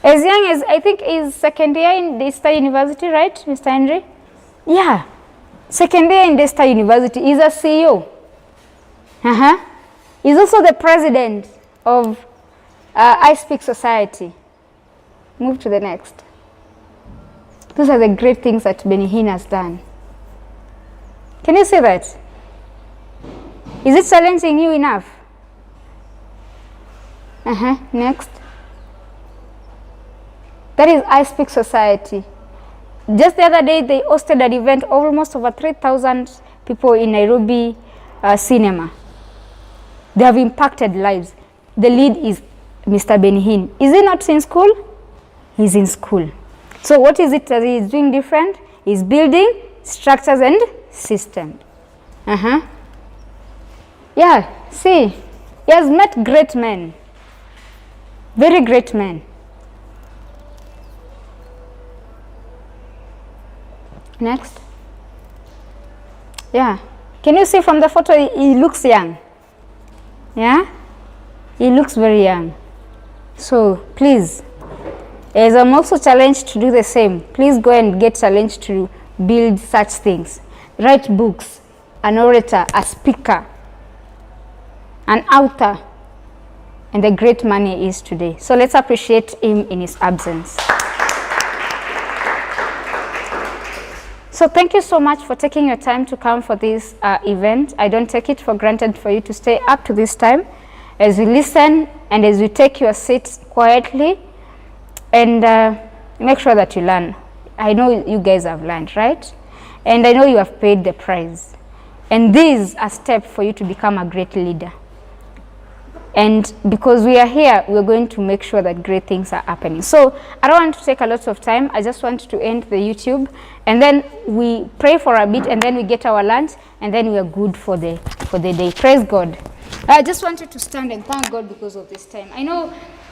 As young as, I think he's second year in Daystar University, right, Mr. Henry? Yeah, second year in Daystar University. He's a CEO. He's also the president of I Speak Society. Move to the next. Those are the great things that Benny Hinn has done. Can you see that? Is it challenging you enough? Next. That is I Speak Society. Just the other day, they hosted an event, almost over 3,000 people in Nairobi cinema. They have impacted lives. The lead is Mr. Benny Hinn. Is he not in school? He's in school. So what is it that he's doing different? He's building structures and systems. Yeah, see, he has met great men. Very great men. Next. Yeah. Can you see from the photo, he looks young? Yeah? He looks very young. So please, as I'm also challenged to do the same, please go and get challenged to build such things. Write books, an orator, a speaker, an author, and the great man he is today. So let's appreciate him in his absence. So thank you so much for taking your time to come for this event. I don't take it for granted for you to stay up to this time as you listen and as you take your seats quietly and make sure that you learn. I know you guys have learned, right? And I know you have paid the price. And this is a step for you to become a great leader. And because we are here, we're going to make sure that great things are happening. So I don't want to take a lot of time. I just want to end the YouTube. And then we pray for a bit, and then we get our lunch, and then we are good for the day. Praise God. I just wanted to stand and thank God because of this time. I know